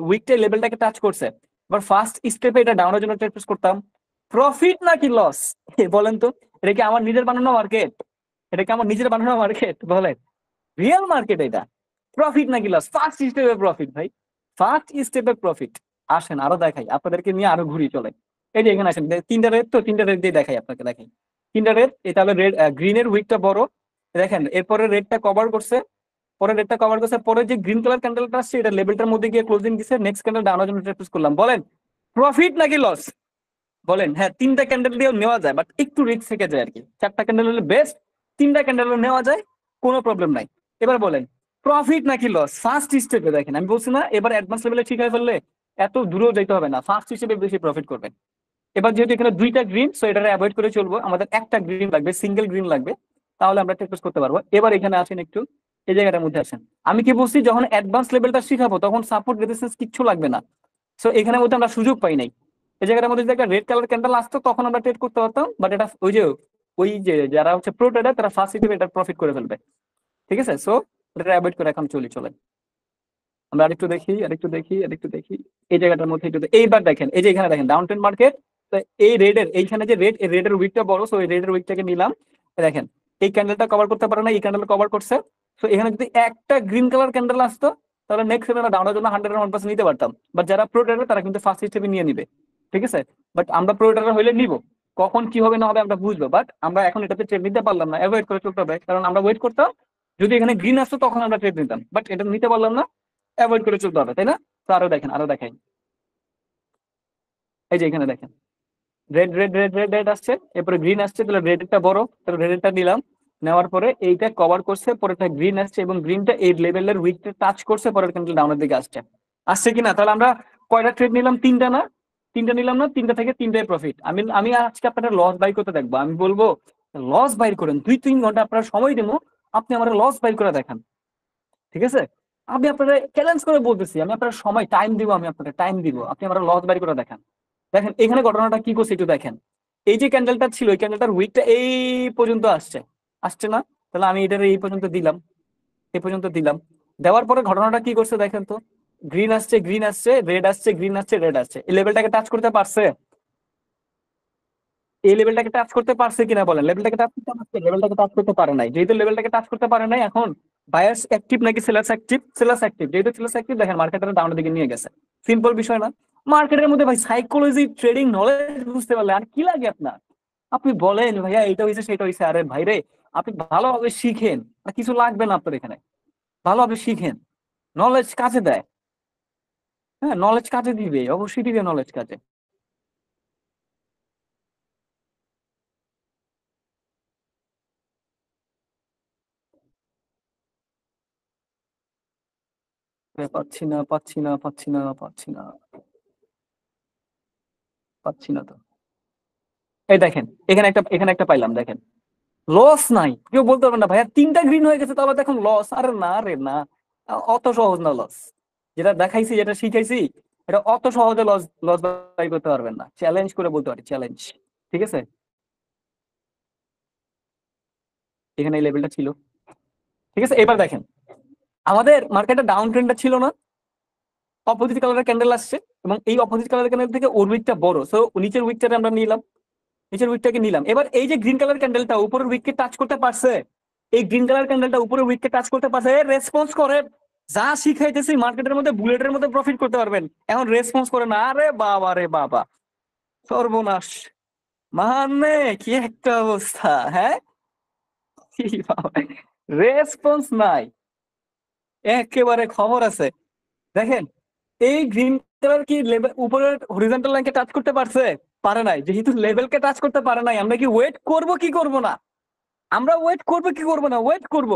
উইকটা লেভেলটাকে টাচ করছে। এবার ফার্স্ট স্টেপে এটা ডাউনের জন্য ট্রেড প্লেস করতাম। প্রফিট নাকি লস বলেন তো? এটা কি আমার নিজের বানানো মার্কেট? এটা কি আমার নিজের বানানো মার্কেট বলেন? রিয়েল মার্কেট এটা। প্রফিট নাকি লস? ফার্স্ট স্টেপে প্রফিট ভাই, ফার্স্ট স্টেপে প্রফিট। আসেন আরো দেখাই আপনাদেরকে, নিয়ে আরো ঘুরি চলে। এই যে এখানে আসেন, 3টা রেড, তো 3টা রেড দিয়ে দেখাই আপনাকে, দেখাই 3টা রেড। এটা হলো রেড, গ্রিনের উইকটা বড়, দেখেন এরপরে রেডটা কভার করছে, পরে রেডটা কভার করছে, পরে যে গ্রিন কালার ক্যান্ডেলটা আসছে এটা লেভেলটার মধ্যে গিয়ে ক্লোজিং দিছে, নেক্সট ক্যান্ডেল ডাউনের জন্য ট্রেড প্লেস করলাম। বলেন প্রফিট নাকি লস? বলেন। হ্যাঁ, 3টা ক্যান্ডেল দিয়েও নেওয়া যায়, বাট একটু রিস্ক থেকে যায় আর কি। 4টা ক্যান্ডেল হলে বেস্ট, 3টা ক্যান্ডেল নেওয়া যায়, কোনো প্রবলেম নাই। এবার বলেন প্রফিট নাকি লস? ফার্স্ট স্টেপে দেখেন, আমি বলছি না এবার অ্যাডভান্স লেভেলে ঠিক হয়ে ফেললে এত দূরেও যেতে হবে না, ফার্স্ট স্টেপে বেশি প্রফিট করবেন। এবার যেহেতু এখানে 2টা গ্রিন, সো এটা অ্যাভয়েড করে চলবো, আমাদের একটা গ্রিন লাগবে, সিঙ্গেল গ্রিন লাগবে, তাহলে আমরা ট্রেড করতে পারবো। এবার এখানে আসেন একটু, এই জায়গাটার মধ্যে আসেন। আমি কি বলছি, যখন অ্যাডভান্স লেভেলটা শিখাবো তখন সাপোর্ট রেজিস্ট্যান্স কিচ্ছু লাগবে না। সো এখানের মধ্যে আমরা সুযোগ পাই নাই। এই জায়গাটার মধ্যে যদি একটা রেড কালার ক্যান্ডেল আসতো তখন আমরা ট্রেড করতে পারতাম, বাট এটা ওই যে ওই যে যারা হচ্ছে প্রো ট্রেডার তারা ফার্স্ট হিসেবে এটা প্রফিট করে ফেলবে। ঠিক আছে, সো এটা অ্যাভয়েড করে এখন চলে। আমরা আরেকটু দেখি। এই জায়গাটার মধ্যে এইবার দেখেন, এই যে এখানে দেখেন ডাউন ট্রেন্ড মার্কেট। এই রেডের এইখানে যে রেড, এই রেডের উইকটা বড়, সো এই রেডের উইকটাকে নিলাম। দেখেন এই ক্যান্ডেলটা কভার করতে পারে না, এই ক্যান্ডেল কভার করছে। তো এখানে যদি একটা গ্রিন কালার ক্যান্ডেল আসতো তাহলে নেক্সট সেভেন ডাউনের জন্য 101% নিতে পারতাম। বাট যারা প্রো ট্রেডার তারা কিন্তু ফার্স্ট স্টেপে নিয়ে নিবে। ঠিক আছে, বাট আমরা প্রো ট্রেডার হইলে নিব, কখন কি হবে না হবে আমরা বুঝবো। বাট আমরা এখন এটাতে ট্রেড নিতে পারলাম না, অ্যাভয়েড করে চলতে হবে, কারণ আমরা ওয়েট করতাম যদি এখানে গ্রিন আসতো তখন আমরা ট্রেড নিতাম, বাট এটা নিতে পারলাম না, অ্যাভয়েড করে চলতে হবে, তাই না? তো আরো দেখাই। এই যে এখানে দেখেন রেড আসছে, এরপরে গ্রিন আসছে, তাহলে রেডটা বড়, তাহলে রেডটা নিলাম। নেওয়ার পরে এইটা কভার করছে, পরেরটা গ্রিন আসছে এবং গ্রিনটা এই লেভেলের উইকটা টাচ করছে, পরের ক্যান্ডেল ডাউনের দিকে আসছে। আসছে কিনা, তাহলে আমরা কয়টা ট্রেড নিলাম? তিনটা না? তিনটা নিলাম না? তিনটা থেকে তিনটাই প্রফিট। আমি আমি আজকে আপনারা লস বাই করতে দেখবো, আমি বলবো লস বাই করেন, 2-3 ঘন্টা আপনারা সময় দেবো, আপনি আমার লস বাই করে দেখান। ঠিক আছে, আমি আপনারা চ্যালেঞ্জ করে বলতেছি, আমি আপনার সময় টাইম দিব, আমি আপনাদের টাইম দিব, আপনি আমার লস বাই করে দেখান। দেখেন এখানে ঘটনাটা কি করছে একটু দেখেন। এই যে ক্যান্ডেলটা ছিল, এই ক্যান্ডেলটার উইকটা এই পর্যন্ত আসছে, আসছে না? তাহলে আমি এটার এই পর্যন্ত দিলাম, এই পর্যন্ত দিলাম। দেওয়ার পরে ঘটনাটা কি করছে দেখেন তো, গ্রিন আসছে, রেড আসছে, গ্রিন আসছে, রেড আসছে, এই লেভেলটাকে টাচ করতে পারছে? এই লেভেলটাকে টাচ করতে পারছে কিনা বলেন? লেভেলটাকে টাচ করতে পারছে? লেভেলটাকে টাচ করতে পারে নাই। যেহেতু লেভেলটাকে টাচ করতে পারে নাই, এখন বায়ার্স অ্যাক্টিভ নাকি সেলার্স অ্যাক্টিভ? সেলার্স অ্যাক্টিভ, যেহেতু সেলার্স অ্যাক্টিভ দেখেন মার্কেটের ডাউনের দিকে নিয়ে গেছে। সিম্পল বিষয় না? মার্কেটের মধ্যে ভাই সাইকোলজি ট্রেডিং নলেজ বুঝতে পারলে আর কি লাগে আপনার? আপনি বলেন ভাইয়া এটা হয়েছে সেটা হয়েছে, আরে ভাই রে, আপনি ভালোভাবে শিখেন, আর কিছু লাগবে না আপনার এখানে, ভালোভাবে শিখেন, নলেজ কাজে দেয়। হ্যাঁ, নলেজ কাজে দিবে, অবশ্যই দিবে নলেজ কাজে। পাচ্ছি না। পাচ্ছি না তো। এই দেখেন এখানে একটা পাইলাম, দেখেন লস নাই, কেউ বলতে পারবেন না ভাইয়া তিনটা গ্রিন হয়ে গেছে তাহলে দেখুন লস, আরে না রে না, অত সহজ না লস। যেটা দেখাইছি, যেটা শিখাইছি, এটা অত সহজে লস লস বাই করতে পারবেন না, চ্যালেঞ্জ করে বলতে পারি, চ্যালেঞ্জ। ঠিক আছে, এখানে এই লেভেলটা ছিল। ঠিক আছে, এবার দেখেন আমাদের মার্কেটে ডাউন ট্রেন্ডটা ছিল না, অপোজিট কালারের ক্যান্ডেল আসছে, এবং এই অপোজিট কালারের ক্যান্ডেল থেকে ওর উইকটা বড়, সো নিচের উইকটাকে আমরা নিলাম, নিচের উইকটাকে নিলাম। এবার এই যে গ্রিন কালার ক্যান্ডেলটা উপরের উইককে টাচ করতে পারছে, এই গ্রিন কালার ক্যান্ডেলটা উপরের উইককে টাচ করতে পারছে, রেসপন্স করে। যা শিখাইতেছি মার্কেটের মধ্যে বুলেটের মধ্যে প্রফিট করতে পারবেন, এখন রেসপন্স করে না, আরে বাবা রে বাবা, সর্বনাশ। মানে কি একটা অবস্থা, হ্যাঁ? কি বাবা, রেসপন্স নাই, একেবারে খবর আছে। দেখেন এই গ্রিন কালার কি লেভেল উপরের হরিজন্টাল লাইনকে টাচ করতে পারছে? পারে নাই, যেহেতু লেভেলকে টাচ করতে পারে নাই, আমরা কি ওয়েট করব কি করব না? আমরা ওয়েট করবো কি করবো না? ওয়েট করব।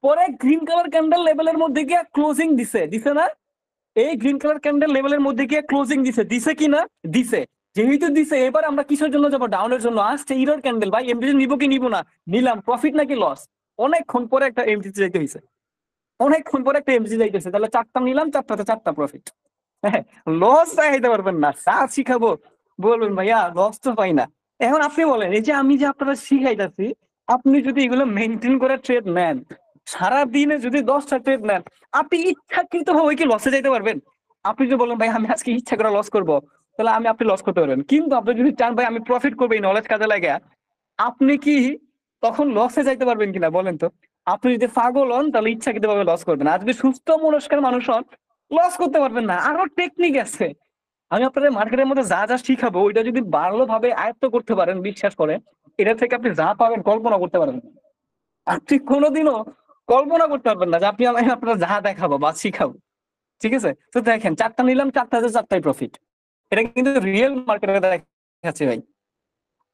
পরে গ্রিন কালার ক্যান্ডেল লেভেলের মধ্যে গিয়ে ক্লোজিং দিছে, দিছে না? এই গ্রিন কালার ক্যান্ডেল লেভেলের মধ্যে গিয়ে ক্লোজিং দিছে, দিছে কি না? দিছে। যেহেতু দিছে, এবার আমরা কিসের জন্য যাবো? ডাউনের জন্য। আসছে ইরর ক্যান্ডেল, ভাই এমডিসি নিবো কি নিবো না? নিলাম, প্রফিট নাকি লস? অনেকক্ষণ পরে একটা এমডিসি যাইতে হয়েছে, অনেকক্ষণ পরে একটা এমডিসি যাইতেছে, তাহলে চারটা নিলাম, চারটাতে চারটা প্রফিট। হ্যাঁ, লস চাইতে পারবেন না, চা শিখাবো বলবেন ভাইয়া লস তো পাই না। এখন আপনি বলেন, এই যে আমি যে আপনারা শিখাইতেছি, আপনি যদি এগুলো মেনটেন করে ট্রেড নেন, সারা দিনে যদি 10টা ট্রেড নেন, আপনি ইচ্ছাকৃত ভাবে কি লসে যাইতে পারবেন? আপনি যদি বলেন ভাই আমি আজকে ইচ্ছা করে লস করবো, তাহলে আপনি লস করতে পারবেন। কিন্তু আপনি যদি চান ভাই আমি প্রফিট করবো এই নলেজ কাজে লাগে, আপনি কি তখন লসে যাইতে পারবেন কিনা বলেন তো? আপনি যদি পাগল হন তাহলে ইচ্ছাকৃত ভাবে লস করবেন, আর যদি সুস্থ মনস্কের মানুষ হন লস করতে পারবেন না। আরো টেকনিক আছে, আমি আপনাদের মার্কেটের মধ্যে যা যা শিখাবো ওইটা যদি ভালোভাবে আয়ত্ত করতে পারেন, বিশ্বাস করে এটা থেকে আপনি যা পাবেন কল্পনা করতে পারবেন না। আপনি কোনোদিনও কল্পনা করতে পারবেন না যে আমি আপনারা যা দেখাবো বা শিখাবো। ঠিক আছে, তো দেখেন চারটা নিলাম, চারটাতে চারটাই প্রফিট। এটা কিন্তু রিয়েল মার্কেটে দেখাচ্ছে ভাই,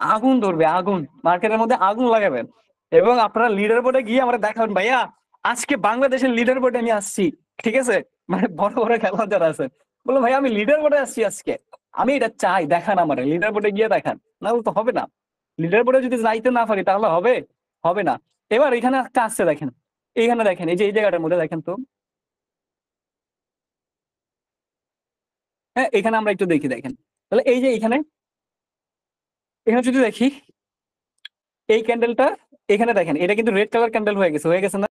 আগুন ধরবে, আগুন মার্কেটের মধ্যে আগুন লাগাবেন, এবং আপনারা লিডার বোর্ডে গিয়ে আমরা দেখাবেন ভাইয়া আজকে বাংলাদেশের লিডার বোর্ডে আমি আসছি। ঠিক আছে, মানে বড় বড় খেলোয়াড় যারা আছে বলো ভাই আমি লিডার বোর্ডে আসছি আজকে, আমি এটা চাই, দেখান আমার লিডার বোর্ডে গিয়ে দেখান, না তো হবে না। লিডার বোর্ডে যদি যাইতে না পারি তাহলে হবে? হবে না। এবার এখানে একটা আসছে দেখেন, এইখানে দেখেন, এই যে এই জায়গাটার মধ্যে দেখেন তো। হ্যাঁ, এখানে আমরা একটু দেখি, দেখেন তাহলে এই যে এখানে, এখানে যদি দেখি এই ক্যান্ডেলটা এখানে দেখেন, এটা কিন্তু রেড কালার ক্যান্ডেল হয়ে গেছে না?